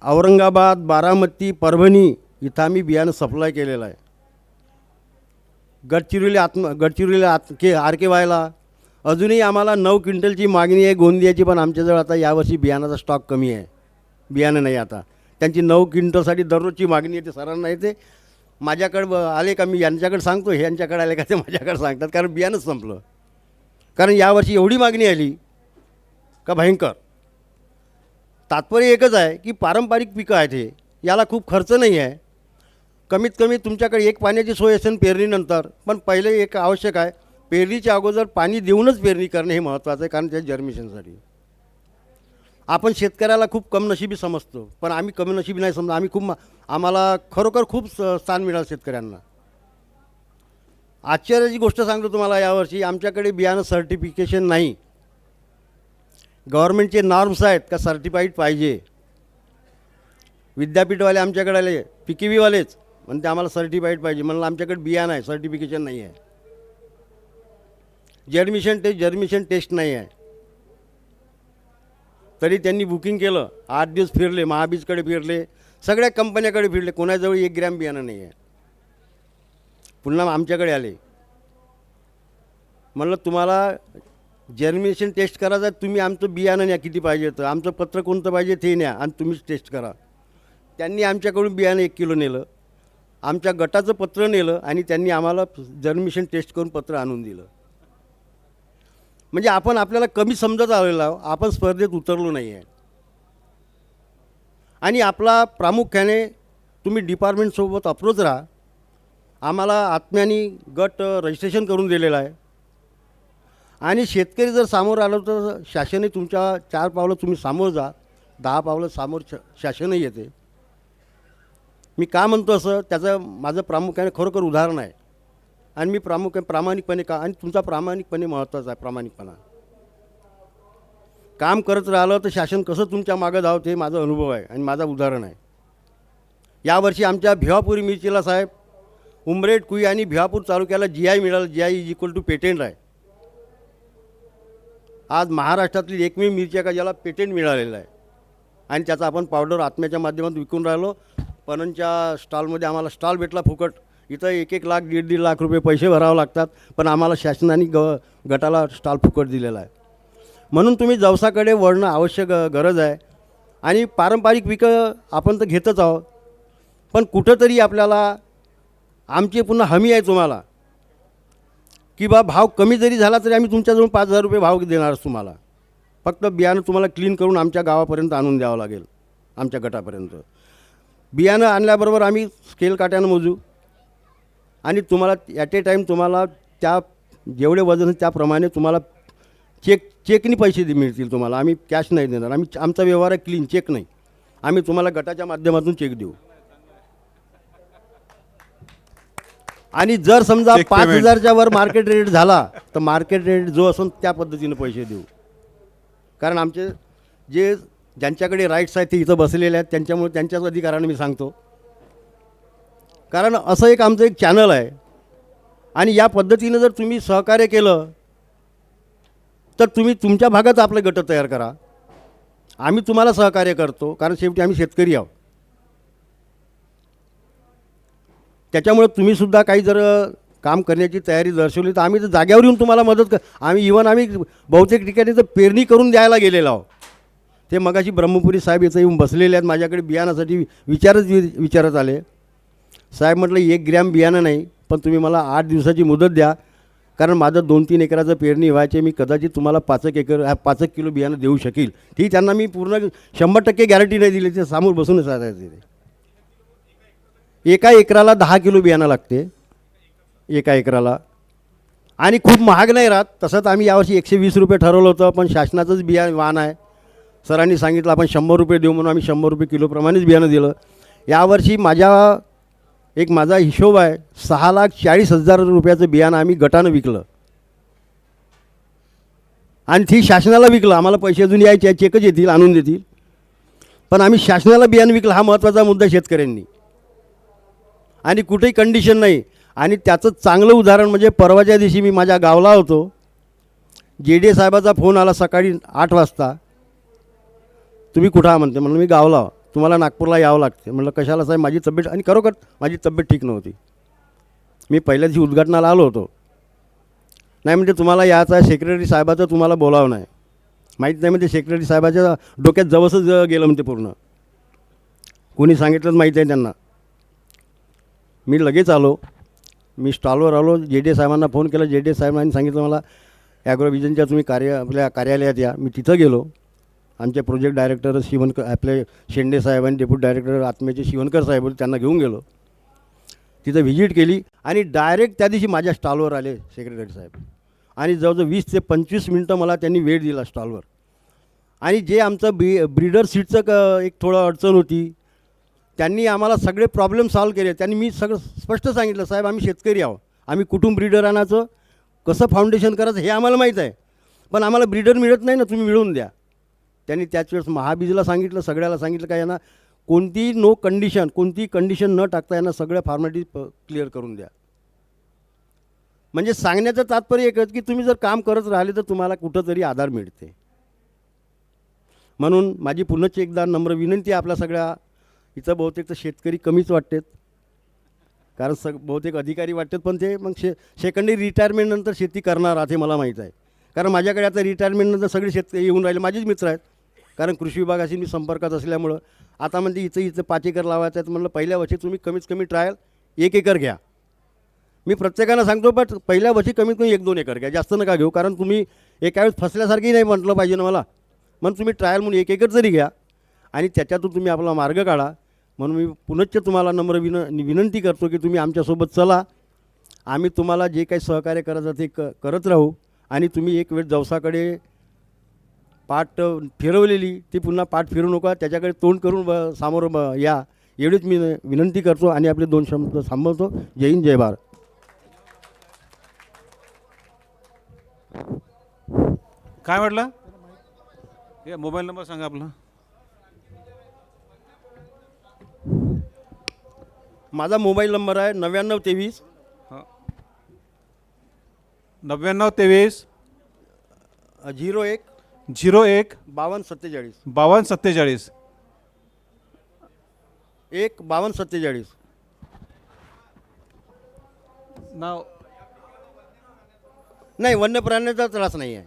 औरंगाबाद, बारामती, परभणी इथं आम्ही बियाणं सप्लाय केलेलं आहे. गडचिरोलीला RKYला अजूनही आम्हाला 9 क्विंटलची मागणी आहे गोंदियाची. पण आमच्याजवळ आता यावर्षी बियाणाचा स्टॉक कमी आहे. बियाणं नाही आता. त्यांची 9 क्विंटलसाठी दररोजची मागणी येते. सरांना येते. माझ्याकडं आले का मी यांच्याकडे सांगतो, यांच्याकडे आले का ते माझ्याकडे सांगतात. कारण बियाणंच संपलं. कारण यावर्षी एवढी मागणी आली का भयंकर. तात्पर्य एकच आहे की पारंपरिक पिकं आहेत हे, याला खूप खर्च नाही आहे. कमीत कमी तुमच्याकडे एक पाण्याची सोय असेल पेरणीनंतर. पण पहिले एक आवश्यक आहे, पेरणीच्या अगोदर पाणी देऊनच पेरणी करणे हे महत्त्वाचं आहे. कारण त्या जर्मिनेशनसाठी आपण शेतकऱ्याला खूप कमनशिबी समजतो, पण आम्ही कमनशिबी नाही समजतो. आम्हाला खरोखर खूप स्थान मिळालं शेतकऱ्यांना. आश्चर्याची गोष्ट सांगतो तुम्हाला, यावर्षी आमच्याकडे बियाणं सर्टिफिकेशन नाही. गव्हर्नमेंटचे नॉर्म्स आहेत का सर्टिफाईड पाहिजे. विद्यापीठवाले आमच्याकडे आले, PKVवालेच म्हणते आम्हाला सर्टिफाईड पाहिजे. म्हणलं आमच्याकडे बियाणं आहे, सर्टिफिकेशन नाही आहे. जर्मिनेशन टेस्ट नाही आहे. तरी त्यांनी बुकिंग केलं. 8 दिवस फिरले, महाबीजकडे फिरले, सगळ्या कंपन्याकडे फिरले, कोणाजवळ 1 ग्रॅम बियाणं नाही आहे. पुन्हा आमच्याकडे आले. म्हणलं तुम्हाला जर्मिनेशन टेस्ट करायचं आहे, तुम्ही आमचं बियाणं न्या किती पाहिजे, तर आमचं पत्र कोणतं पाहिजे ते न्या आणि तुम्हीच टेस्ट करा. त्यांनी आमच्याकडून बियाणं 1 किलो नेलं, आमच्या गटाचं पत्र नेलं आणि त्यांनी आम्हाला जर्मिनेशन टेस्ट करून पत्र आणून दिलं. म्हणजे आपण आपल्याला कमी समजत आलेलो आहोत. आपण स्पर्धेत उतरलो नाही आहे. आणि आपला प्रामुख्याने तुम्ही डिपार्टमेंटसोबत अप्रोच राहा. आम्हाला आत्म्यानी गट रजिस्ट्रेशन करून दिलेलं आहे. आणि शेतकरी जर सामोर आलं तर शासनही तुमच्या 4 पावलं तुम्ही सामोर जा, 10 पावलं सामोर शासनही येते. मी का म्हणतो असं, त्याचं माझं प्रामुख्याने खरोखर उदाहरण आहे. आणि मी प्रामाणिकपणे आणि तुमचा प्रामाणिकपणे महत्त्वाचा आहे. प्रामाणिकपणा काम करत राहिलं तर शासन कसं तुमच्या मागं धावते हे माझा अनुभव आहे आणि माझा उदाहरण आहे. यावर्षी आमच्या भिवापूर मिरचीला साहेब उमरेड, कुई आणि भिवापूर तालुक्याला GI मिळालं. GI = पेटेंट आहे. आज महाराष्ट्रातली एकमेव मिरची आहे का ज्याला पेटेंट मिळालेलं आहे. आणि त्याचा आपण पावडर आत्म्याच्या माध्यमातून विकून राहिलो. पणनच्या स्टॉलमध्ये आम्हाला स्टॉल भेटला फुकट. इथं 1-1 लाख 1.5 लाख रुपये पैसे भरावे लागतात, पण आम्हाला शासनाने गटाला स्टॉल फुकट दिलेला आहे. म्हणून तुम्ही जवसाकडे वळणं आवश्यक गरज आहे. आणि पारंपरिक पिकं आपण तर घेतच आहोत, पण कुठंतरी आपल्याला आमची पुन्हा हमी आहे तुम्हाला की भाव कमी जरी झाला तरी आम्ही तुमच्याजवळ 5,000 रुपये भाव देणारच तुम्हाला. फक्त बियाणं तुम्हाला क्लीन करून आमच्या गावापर्यंत आणून द्यावं लागेल, आमच्या गटापर्यंत. बियाणं आणल्याबरोबर आम्ही स्केल काट्यानं मोजू आणि तुम्हाला ॲट ए टाईम तुम्हाला त्या जेवढे वजन त्याप्रमाणे तुम्हाला चेकनी पैसे मिळतील तुम्हाला. आम्ही कॅश नाही देणार. आमचा व्यवहार आहे क्लीन, चेक नाही. आम्ही तुम्हाला गटाच्या माध्यमातून चेक देऊ. आणि जर समजा Check payment. 5,000च्या वर मार्केट रेट झाला तर मार्केट रेट जो असेल त्या पद्धतीने पैसे देऊ. कारण आमचे जे ज्यांच्याकडे राईट्स आहेत ते इथं बसलेले आहेत, त्यांच्यामुळे त्यांच्याच अधिकाराने मी सांगतो. कारण असं एक आमचं एक चॅनल आहे आणि या पद्धतीनं जर तुम्ही सहकार्य केलं तर तुम्ही तुमच्या भागात आपले गट तयार करा. आम्ही तुम्हाला सहकार्य करतो कारण शेवटी आम्ही शेतकरी आहोत. त्याच्यामुळे तुम्हीसुद्धा काही जर काम करण्याची तयारी दर्शवली तर आम्ही तर जाग्यावर येऊन तुम्हाला मदत आम्ही बहुतेक ठिकाणी तर पेरणी करून द्यायला गेलेलो आहोत. ते मगाशी ब्रह्मपुरी साहेब इथं येऊन बसलेले आहेत, माझ्याकडे बियाणासाठी विचारत आले. साहेब म्हटलं 1 ग्रॅम बियाणं नाही, पण तुम्ही मला 8 दिवसाची मुदत द्या, कारण माझं 2-3 एकराचं पेरणी व्हायचे, मी कदाचित तुम्हाला 5 किलो बियाणं देऊ शकेल. ती त्यांना मी पूर्ण 100% गॅरंटी नाही दिली, ते समोर बसूनच सांगायचे. एका एकराला 10 किलो बियाणं लागते एका एकराला, आणि खूप महाग नाही राहत. तसं तर आम्ही यावर्षी 120 रुपये ठरवलं होतं, पण शासनाचंच वाहन आहे. सरांनी सांगितलं आपण 100 रुपये देऊ म्हणून आम्ही 100 रुपये किलोप्रमाणेच बियाणं दिलं. यावर्षी माझा हिशोब आहे 6,40,000 रुपयाचं बियाणं आम्ही गटानं विकलं आणि ती शासनाला विकलं. आम्हाला पैसे अजून यायचे, चेकच येतील, आणून देतील, पण आम्ही शासनाला बियाणं विकलं. हा महत्त्वाचा मुद्दा शेतकऱ्यांनी, आणि कुठेही कंडिशन नाही. आणि त्याचं चांगलं उदाहरण म्हणजे परवाच्या दिवशी मी माझ्या गावला होतो. JD साहेबाचा फोन आला सकाळी 8 वाजता, तुम्ही कुठं म्हणते. म्हणलं मी गावला, तुम्हाला नागपूरला यावं लागते. म्हणलं कशाला साहेब, माझी तब्येत, आणि खरोखर माझी तब्येत ठीक नव्हती. मी पहिल्या दिवशी उद्घाटनाला आलो होतो. नाही म्हणजे तुम्हाला याचं आहे, सेक्रेटरी साहेबाचं तुम्हाला बोलावं नाही, माहीत नाही म्हणजे सेक्रेटरी साहेबाच्या डोक्यात जवळच गेलं म्हणते पूर्ण. कोणी सांगितलं माहीत आहे त्यांना. मी लगेच आलो, मी स्टॉलवर आलो, JD साहेबांना फोन केला. JD साहेबांनी सांगितलं मला ॲग्रोव्हिजनच्या तुम्ही आपल्या कार्यालयात या. मी तिथं गेलो. आमचे प्रोजेक्ट डायरेक्टर आपले शेंडे साहेब आणि डेप्युटी डायरेक्टर आत्म्याचे शिवणकर साहेब होते, त्यांना घेऊन गेलो. तिथं व्हिजिट केली आणि डायरेक्ट त्या दिवशी माझ्या स्टॉलवर आले सेक्रेटरी साहेब, आणि जवळजवळ 20 ते 25 मिनटं मला त्यांनी वेळ दिला स्टॉलवर. आणि जे आमचं ब्रीडर सीटचं एक थोडं अडचण होती, त्यांनी आम्हाला सगळे प्रॉब्लेम सॉल्व केले. त्यांनी मी सगळं स्पष्ट सांगितलं, साहेब आम्ही शेतकरी आहोत, आम्ही कुठून ब्रीडर आणायचं, कसं फाउंडेशन करायचं हे आम्हाला माहीत आहे, पण आम्हाला ब्रीडर मिळत नाही ना, तुम्ही मिळवून द्या. त्यांनी त्याच वेळेस महाबीजला सांगितलं, सगळ्याला सांगितलं का यांना कोणतीही कंडिशन न टाकता यांना सगळ्या फॉर्मॅलिटी क्लिअर करून द्या. म्हणजे सांगण्याचं तात्पर्य एकच की तुम्ही जर काम करत राहिले तर तुम्हाला कुठंतरी आधार मिळते. म्हणून माझी पुन्हा एकदा नम्र विनंती आहे आपल्या सगळ्या इथं. बहुतेक तर शेतकरी कमीच वाटतात, कारण बहुतेक अधिकारी वाटतात, पण ते मग सेकंडरी रिटायरमेंटनंतर शेती करणार हे मला माहीत आहे. कारण माझ्याकडे आता रिटायरमेंटनंतर सगळे शेतकरी येऊन राहिले, माझेच मित्र आहेत, कारण कृषी विभागाशी मी संपर्कात असल्यामुळं. आता म्हणजे इथं 5 एकर लावायचं आहे, म्हटलं पहिल्या वर्षी तुम्ही कमीत कमी ट्रायल 1 एकर घ्या. मी प्रत्येकानं सांगतो, पण पहिल्या वर्षी कमीत कमी 1-2 एकर घ्या, जास्त नका घेऊ, कारण तुम्ही एका वेळेस फसल्यासारखी नाही म्हटलं पाहिजे ना मला. म्हणून तुम्ही ट्रायल म्हणून 1 एकर जरी घ्या आणि त्याच्यातून तुम्ही आपला मार्ग काढा. म्हणून मी पुनश्च तुम्हाला नम्र विनंती करतो की तुम्ही आमच्यासोबत चला. आम्ही तुम्हाला जे काही सहकार्य करायचं ते करत राहू. आणि तुम्ही एक वेळ जवसाकडे पाठ फिरवलेली ती पुन्हा पाठ फिरू नका, त्याच्याकडे तोंड करून सामोर या, एवढीच मी विनंती करतो आणि आपले 2 शब्द थांबवतो. जय हिंद, जय भारत. काय म्हटलं? हे मोबाईल नंबर सांगा आपला. माझा मोबाईल नंबर आहे 9923 9923 01 01 5247 5247 5247. नाव नाही, वन्य प्राण्याचा त्रास नाही आहे.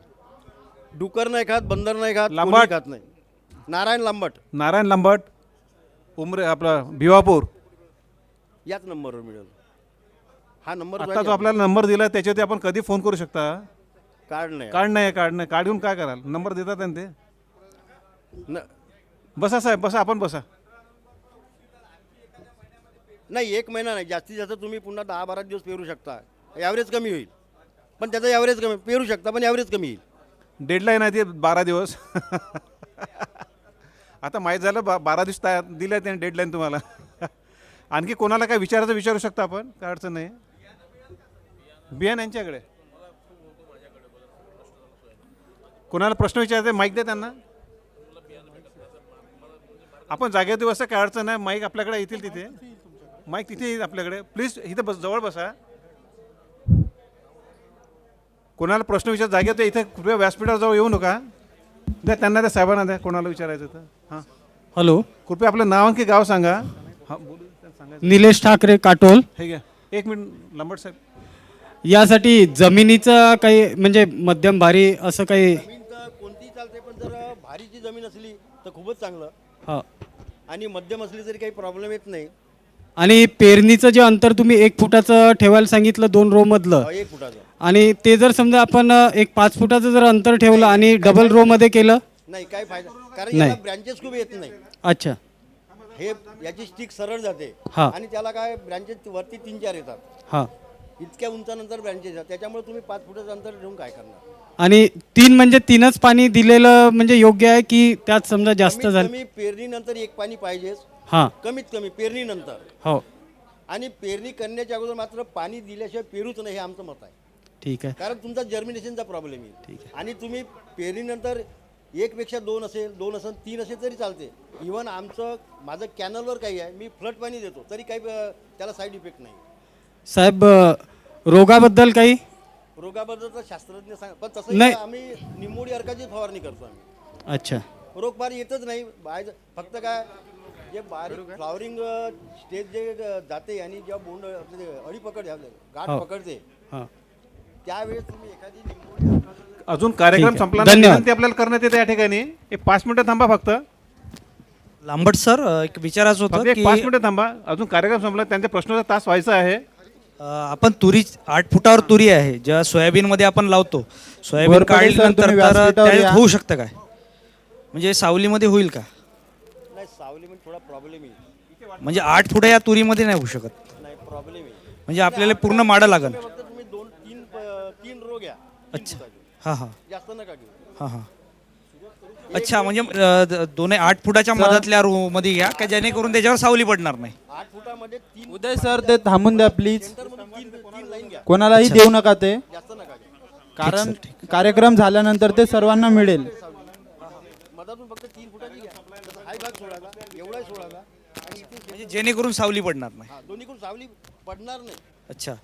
डुकर नाही खात, बंदर नाही खात, लांबट. कोणी खात नाही. नारायण लांबट उमरे आपला भिवापूर. याच नंबरवर मिळेल. हा नंबर आता जो आपल्याला नंबर दिला त्याच्यावरती आपण कधी फोन करू शकता. कार्ड नाही. कार्ड घेऊन काय कराल? नंबर देतात ना ते. बसा साहेब, बसा, आपण बसा. नाही, 1 महिना नाही, जास्तीत जास्त तुम्ही पुन्हा 10-12 दिवस पेरू शकता. ॲव्हरेज कमी होईल, पण त्याचं ॲव्हरेज कमी पेरू शकता, पण ॲव्हरेज कमी येईल. डेडलाईन आहे ती 12 दिवस. आता माहीत झालं 12 दिवस दिले त्याने डेडलाईन तुम्हाला. आणखी कोणाला काय विचारायचं विचारू शकता आपण, काय अडचण नाही. बियान यांच्याकडे. कोणाला प्रश्न विचारायचे माईक दे त्यांना. आपण जागेवरती बसा, काय अडचण नाही. माईक आपल्याकडे येतील तिथे. माईक तिथे येईल आपल्याकडे. प्लीज इथं बस, जवळ बसा. कोणाला प्रश्न विचार जागेवर इथे कृपया व्यासपीठावर जाऊ येऊ नका. द्या त्यांना, त्या साहेबांना द्या कोणाला विचारायचं तर. हां, हॅलो, कृपया आपलं नाव आणखी गाव सांगा. हां बोलू सांगायचं. निलेश ठाकरे काटोल. हे घ्या, एक मिनिट लांबट साहेब. यासाठी जमिनीचं काही म्हणजे मध्यम भारी असं काही. जमीन तर कोणतीही चालते, पण जर भारीची जमीन असली तर खूपच चांगलं, हा. आणि मध्यम असली तरी काही प्रॉब्लेम येत नाही. आणि पेरणीचं जे अंतर तुम्ही 1 फुटाचं ठेवायला सांगितलं 2 रो मधलं, 1 फुटाचं आणि ते जर समजा आपण एक 5 फुटाचं जर अंतर ठेवलं आणि डबल रो मध्ये केलं. नाही, काय फायदा, कारण नाही. याला ब्रँचेस खूप येत नाही. अच्छा. हे याची स्टिक सरळ जाते, हा. आणि त्याला काय ब्रँचेस वरती 3-4 येतात. हां. इतक्या उंचानंतर ब्रँचेस येतात, त्याच्यामुळे तुम्ही 5 फुटाचं अंतर ठेवून काय करणार. आणि 3 म्हणजे 3च पाणी दिलेलं म्हणजे योग्य आहे की त्यात समजा जास्त झालं. कमी पेरणीनंतर 1 पाणी पाहिजेच, हां. कमीत कमी पेरणीनंतर. हो, आणि पेरणी करण्याच्या अगोदर मात्र पाणी दिल्याशिवाय पेरूच नाही, हे आमचं मत आहे. ठीक आहे. कारण तुमचा जर्मिनेशनचा प्रॉब्लेम येईल. आणि तुम्ही पेरणीनंतर 1 पेक्षा 2 असेल, 2 असेल, 3 असेल तरी चालते. इव्हन माझं कॅनलवर काही आहे, मी फ्लड पाणी देतो तरी काही त्याला साईड इफेक्ट नाही. साहेब, रोगाबद्दल काही. रोगाबद्दल तर शास्त्रज्ञ सांग, पण तसं नाही. आम्ही निंबोडी अर्काची फवारणी करतो आम्ही. अच्छा. रोग फार येतच नाही बाहेर, फक्त काय जे बारीक फ्लॉवरिंग स्टेज जे जाते आणि जेव्हा बोंड आपले अळी पकड गाठ हो. पकडते, हां. त्यावेळेस तुम्ही एखादी निंबोडी अर्काचं अजून कार्यक्रम ठीक आहे. संपला नाही. धन्यवाद. विनंती आपल्याला करण्यात येते या ठिकाणी. एक 5 मिनिटं थांबा फक्त. लांबट सर, एक विचारायचं फक्त होतं एक की 5 मिनिटं थांबा. अजून कार्यक्रम संपला, त्यांच्या प्रश्नाचा तास व्हायचा आहे. आपण तुरी 8 फुटावर तुरी आहे, जेव्हा सोयाबीनमध्ये आपण लावतो, सोयाबीन गोरपडे सर, काढल्यानंतर तुम्ही तर व्यासपीठावर त्यात या. होऊ शकतं काय, म्हणजे सावलीमध्ये होईल का? नाही, सावलीमध्ये थोडा प्रॉब्लेम येईल. म्हणजे 8 फुटा या तुरीमध्ये नाही होऊ शकत, नाही, प्रॉब्लेम येईल. म्हणजे आपल्याला पूर्ण माडं लागेल. फक्त तुम्ही 2-3 रो घ्या. अच्छा. हां हां जास्त नका घेऊ. हां हां. अच्छा, म्हणजे 8 फुटाच्या मधातल्या रो मध्ये घ्या का, जेणेकरून त्याच्यावर सावली पडणार नाही. 8 फुटामध्ये 3 उदय सर, ते थांबून द्या प्लीज. सेंटरमधून 3 लाईन घ्या. कोणालाही देऊ नका ते, जास्त नका घ्या. कारण कार्यक्रम झाल्यानंतर ते सर्वांना मिळेल. मधातून फक्त 3 फुटाची घ्या. तसं हाय भाग सोडायला, एवढाही सोडायला, आणि इथे म्हणजे जेणेकरून सावली पडणार नाही. दोन्हीकडून सावली पडणार नाही. अच्छा.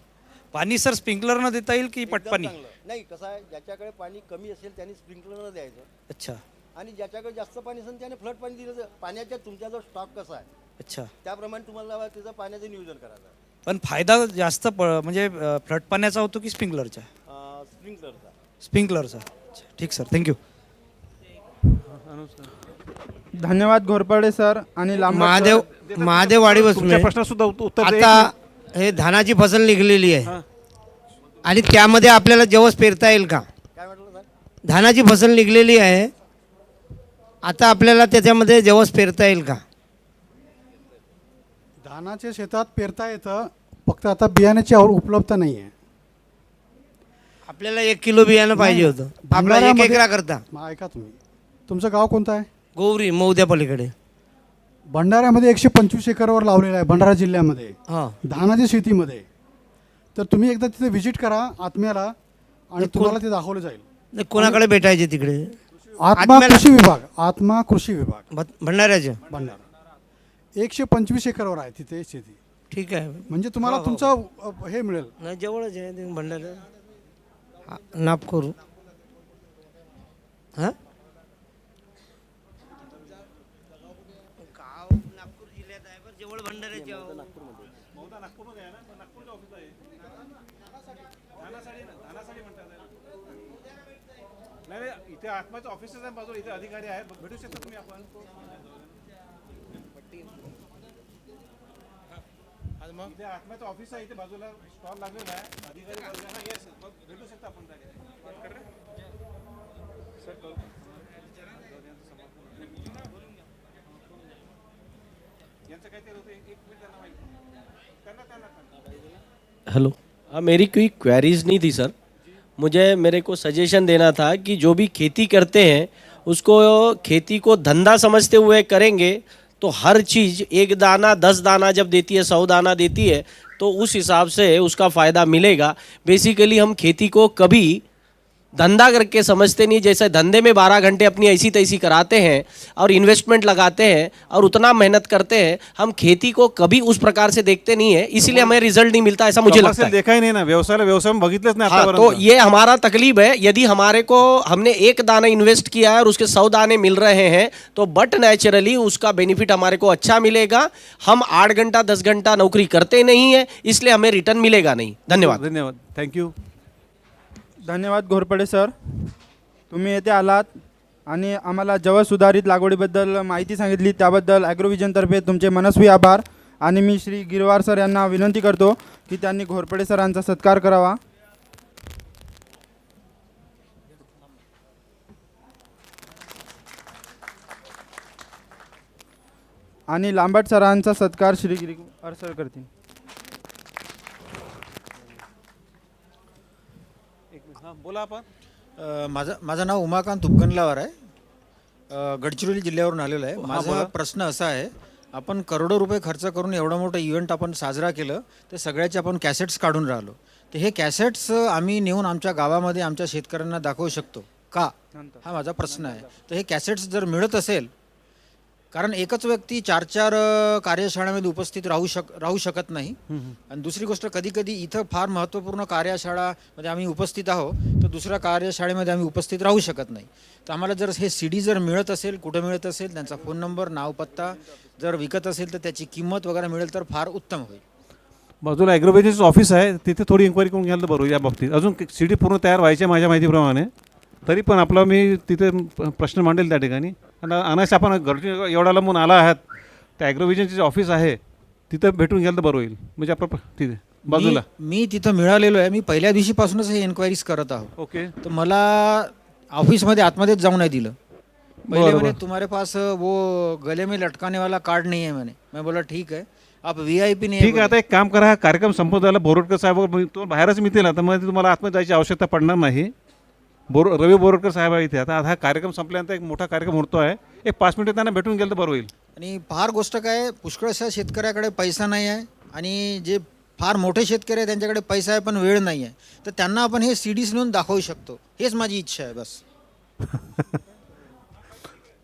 पाणी सर स्प्रिंकलरनं देता येईल की पटपाणी? चांगलं. नाही, कसं आहे, ज्याच्याकडे पाणी कमी असेल त्याने स्प्रिंकलरनं द्यायचं, अच्छा आणि ज्याच्याकडे जास्त पाणी असेल त्याने फ्लड पाणी दिलं. पाण्याच्या तुमचा जो स्टॉक कसा आहे अच्छा. त्याप्रमाणे तुम्हाला त्याचं पाण्याचं नियोजन करायचं. पण फायदा जास्त म्हणजे फ्लड पाण्याचा होतो की स्प्रिंकलरचा? स्प्रिंकलरचा. स्प्रिंकलरचा. अच्छा, ठीक सर, थँक्यू. धन्यवाद घोरपडे सर आणि लांबट सर. महादेव वाडी तुमच्या बसून प्रश्न सुद्धा उत्तर दे. आता हे धानाची फसल निघलेली आहे आणि त्यामध्ये आपल्याला जवस पेरता येईल का? काय म्हटलं सर? धानाची फसल निघलेली आहे, आता आपल्याला त्याच्यामध्ये जवस पेरता येईल का? धानाच्या शेतात पेरता येतं, फक्त आता बियाण्याची उपलब्धता नाही आहे. आपल्याला 1 किलो बियाणं पाहिजे होतं आपला 1 भंडाऱ्यामध्ये- एकरा करता. मग ऐका तुम्ही, तुमचं गाव कोणतं आहे? गौरी मौद्या पलीकडे. भंडाऱ्यामध्ये 125 एकरवर लावलेलं आहे, भंडारा जिल्ह्यामध्ये हां. धानाच्या शेतीमध्ये. तर तुम्ही एकदा तिथे व्हिजिट करा आत्म्याला, आणि तुम्हाला ते दाखवलं जाईल. नाही, कोणाकडे भेटायचे तिकडे? आत्मा आत्म्याला- कृषी विभाग, आत्मा कृषी विभाग भंडाऱ्याचे. भंडारा 125 एकरवर आहे तिथे शेती. ठीक आहे. म्हणजे तुम्हाला तुमचं हे मिळेल. नाही, जवळच आहे ते भंडारा. नाप करू. हां, गाव नागपूर जिल्ह्यात आहे, पण जवळ भंडाऱ्याचे आहो. नाही नाही, इथे आत्माचं ऑफिस आहे बाजूला, इथे अधिकारी आहेत, भेटू शकता तुम्ही. आपण इथे आत्माचं ऑफिस आहे, इथे बाजूला स्टॉल लागलेला आहे, अधिकारी वर्गाला येस भेटू शकता आपण. यांचं काहीतरी होतं, एक मिनिट त्यांना माहिती त्यांना. हेलो, हाँ, मेरी कोई क्वेरीज नहीं थी सर. मेरे को सजेशन देना था कि जो भी खेती करते हैं उसको खेती को धंधा समझते हुए करेंगे तो हर चीज़ 1 दाना 10 दाना जब देती है, 100 दाना देती है, तो उस हिसाब से उसका फ़ायदा मिलेगा। बेसिकली हम खेती को कभी धंधा करके समझते नहीं, जैसे धंधे में 12 घंटे अपनी ऐसी तैसी कराते हैं और इन्वेस्टमेंट लगाते हैं और उतना मेहनत करते हैं, हम खेती को कभी उस प्रकार से देखते नहीं है, इसीलिए हमें रिजल्ट नहीं मिलता, ऐसा मुझे लगता है। देखा ही नाही ना व्यवसाय में बघितलंच नाही हाँ, तो आतापर्यंत. ये हमारा तकलीफ है। यदि हमने एक दाना इन्वेस्ट किया है और उसके 100 दाने मिल रहे हैं, तो बट नेचुरली उसका बेनिफिट हमारे को अच्छा मिलेगा। हम 8 घंटा 10 घंटा नौकरी करते नहीं है, इसलिए हमें रिटर्न मिलेगा नहीं। धन्यवाद। धन्यवाद, थँक्यू. धन्यवाद घोरपडे सर, तुम्ही येथे आलात आणि आम्हाला जवळ सुधारित लागवडीबद्दल माहिती सांगितली, त्याबद्दल ॲग्रोव्हिजनतर्फे तुमचे मनस्वी आभार. आणि मी श्री गिरवार सर यांना विनंती करतो की त्यांनी घोरपडे सरांचा सत्कार करावा. आणि लांबट सरांचा सत्कार श्री गिरवार सर करतील. बोला आपण. माझं नाव उमाकांत उपगणलावर आहे. गडचिरोली जिल्ह्यावरून आलेलो आहे. माझा प्रश्न असा आहे, आपण करोडो रुपये खर्च करून एवढा मोठा इव्हेंट आपण साजरा केलं, ते सगळ्याचे आपण कॅसेट्स काढून राहिलो. तर हे कॅसेट्स आम्ही नेऊन आमच्या गावामध्ये आमच्या शेतकऱ्यांना दाखवू शकतो का, हा माझा प्रश्न आहे. तर हे कॅसेट्स जर मिळत असेल, कारण एकच व्यक्ती 4-4 कार्यशाळेमध्ये उपस्थित राहू शकत नाही. आणि दुसरी गोष्ट, कधी कधी इथं फार महत्त्वपूर्ण कार्यशाळामध्ये आम्ही उपस्थित आहोत, तर दुसऱ्या कार्यशाळेमध्ये आम्ही उपस्थित राहू शकत नाही. तर आम्हाला जर हे CD जर मिळत असेल, कुठं मिळत असेल, त्यांचा फोन नंबर, नाव, पत्ता जर विकत असेल तर त्याची किंमत वगैरे मिळेल तर फार उत्तम होईल. बाजूला ॲग्रोव्हिजनचं ऑफिस आहे, तिथे थोडी इन्क्वायरी करून घ्यायला बरोबर या बाबतीत. अजून CD पूर्ण तयार व्हायचे माझ्या माहितीप्रमाणे. तरी पण आपला मी तिथे प्रश्न मांडेल त्या ठिकाणी. आणि अनाश आपण घरची एवढा लांबून आला आहात, त्या ॲग्रोव्हिजनचे जे ऑफिस आहे तिथं भेटून घ्यायला तर बरं होईल. म्हणजे आपलं तिथे बाजूला. मी तिथं मिळालेलो आहे. मी पहिल्या दिवशीपासूनच हे एन्क्वायरीज करत आहोत. ओके. तर मला ऑफिसमध्ये आतमध्येच जाऊ नाही दिलं. पहिले बरं, म्हणे बरं. तुम्हारे पास वो गले में लटकाने वाला कार्ड नहीं है मैंने. मैं बोला ठीक है, आप VIP नहीं ठीक आहे. है. आता एक काम करा, हा कार्यक्रम संपत झाला. बोरडकर साहेब तो बाहेरच मिळतील. आता मग तुम्हाला आतमध्ये जायची आवश्यकता पडणार नाही. रवी बोरडकर साहेब आहे इथे. आता हा कार्यक्रम संपल्यानंतर एक मोठा कार्यक्रम होतो आहे. एक 5 मिनिटं त्यांना भेटून गेलं तर बरं होईल. आणि फार गोष्ट काय, पुष्कळशा शेतकऱ्याकडे पैसा नाही आहे, आणि जे फार मोठे शेतकरी आहे त्यांच्याकडे पैसा आहे पण वेळ नाही आहे. तर त्यांना आपण हे CDs नेऊन दाखवू शकतो. हेच माझी इच्छा आहे बस.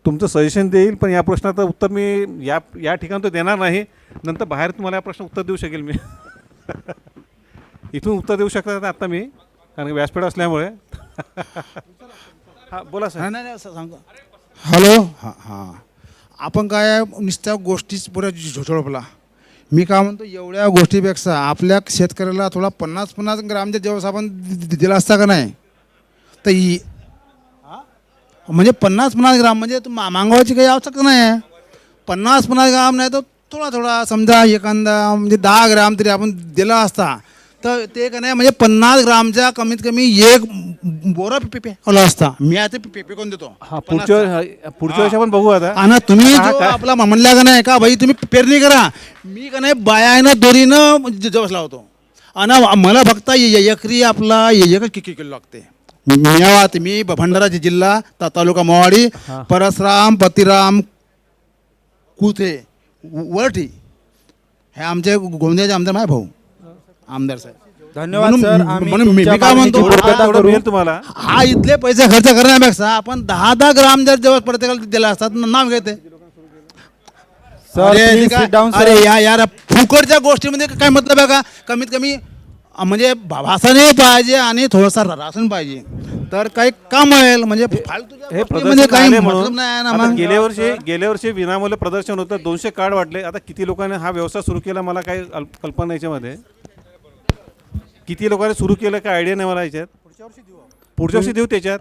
तुमचं सजेशन देईल, पण या प्रश्नाचं उत्तर मी या ठिकाणी तो देणार नाही. नंतर बाहेर तुम्हाला या प्रश्न उत्तर देऊ शकेल मी. इथून उत्तर देऊ शकता आता मी, कारण व्यासपीठ असल्यामुळे. हां बोला सर. नाही असं सांगा. हॅलो. हां आपण काय नुसत्या गोष्टीच पुऱ्या झोचळपला. मी काय म्हणतो, एवढ्या गोष्टीपेक्षा आपल्या शेतकऱ्याला थोडा 50-50 ग्रामच्या जेव्हा आपण दिला असता का नाही, तर म्हणजे 50-50 ग्राम म्हणजे मागवायची काही आवश्यकता नाही आहे. 50-50 ग्राम नाही तर थोडा समजा एखादा म्हणजे 10 ग्राम तरी आपण दिला असता, तर ते का नाही म्हणजे 50 ग्रामच्या कमीत कमी एक बोरा पिकवला असता. मी आता पिकवून देतो. हां, पुढच्या वर्षी आपण बघू आता. आणि तुम्ही जो आपला म्हणल्या का नाही का भाई तुम्ही पेरणी करा, मी का नाही बायानं दोरीनं जवस लावतो. आणि मला फक्त एकरी आपला एकच किलो लागते. मी भंडारा जिल्हा तालुका मोवाडी, परसराम पतिराम कुथे वरठी हे आमचे गोंदियाचे आमदार माझे भाऊ आमदार साहेब. धन्यवाद सर. आम्ही म्हणून मी तुमच्या काय म्हणतो, मागणीची पूर्तता करू. तुम्हाला हा इथले पैसे खर्च करण्यापेक्षा आपण 10 ग्राम जर जेव्हा प्रत्येकाला दिला असतात नाव घेते. Sir, please sit down, sir. अरे यार फुकटच्या गोष्टीमध्ये काय मतलब आहे का. कमीत कमी म्हणजे भाषणही पाहिजे आणि थोडंसं राशन पाहिजे, तर काही काम होईल. म्हणजे हे म्हणजे काही प्रदर्शन मतलब नाही ना आता मग. गेल्या वर्षी विनामूल्य प्रदर्शन होतं. 200 कार्ड वाटले. आता किती लोकांनी हा व्यवसाय सुरू केला मला काही कल्पना नाही याच्यामध्ये. किती लोकांनी सुरू केलं काय आयडिया नाही मला याच्यात. पुढच्या वर्षी देऊ त्याच्यात.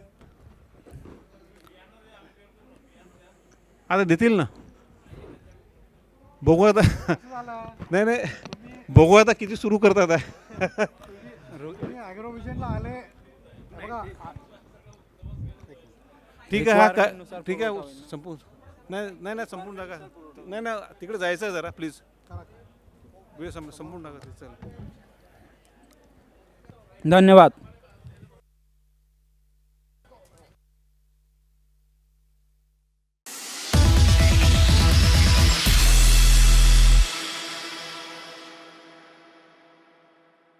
आता देतील ना, बघू आता. नाही बघू आता किती सुरू करतात. ठीक आहे. हा ठीक आहे. संपून नाही संपून टाका. नाही तिकडे जायचं आहे जरा प्लीज. वेळ संपून टाका. चला. धन्यवाद.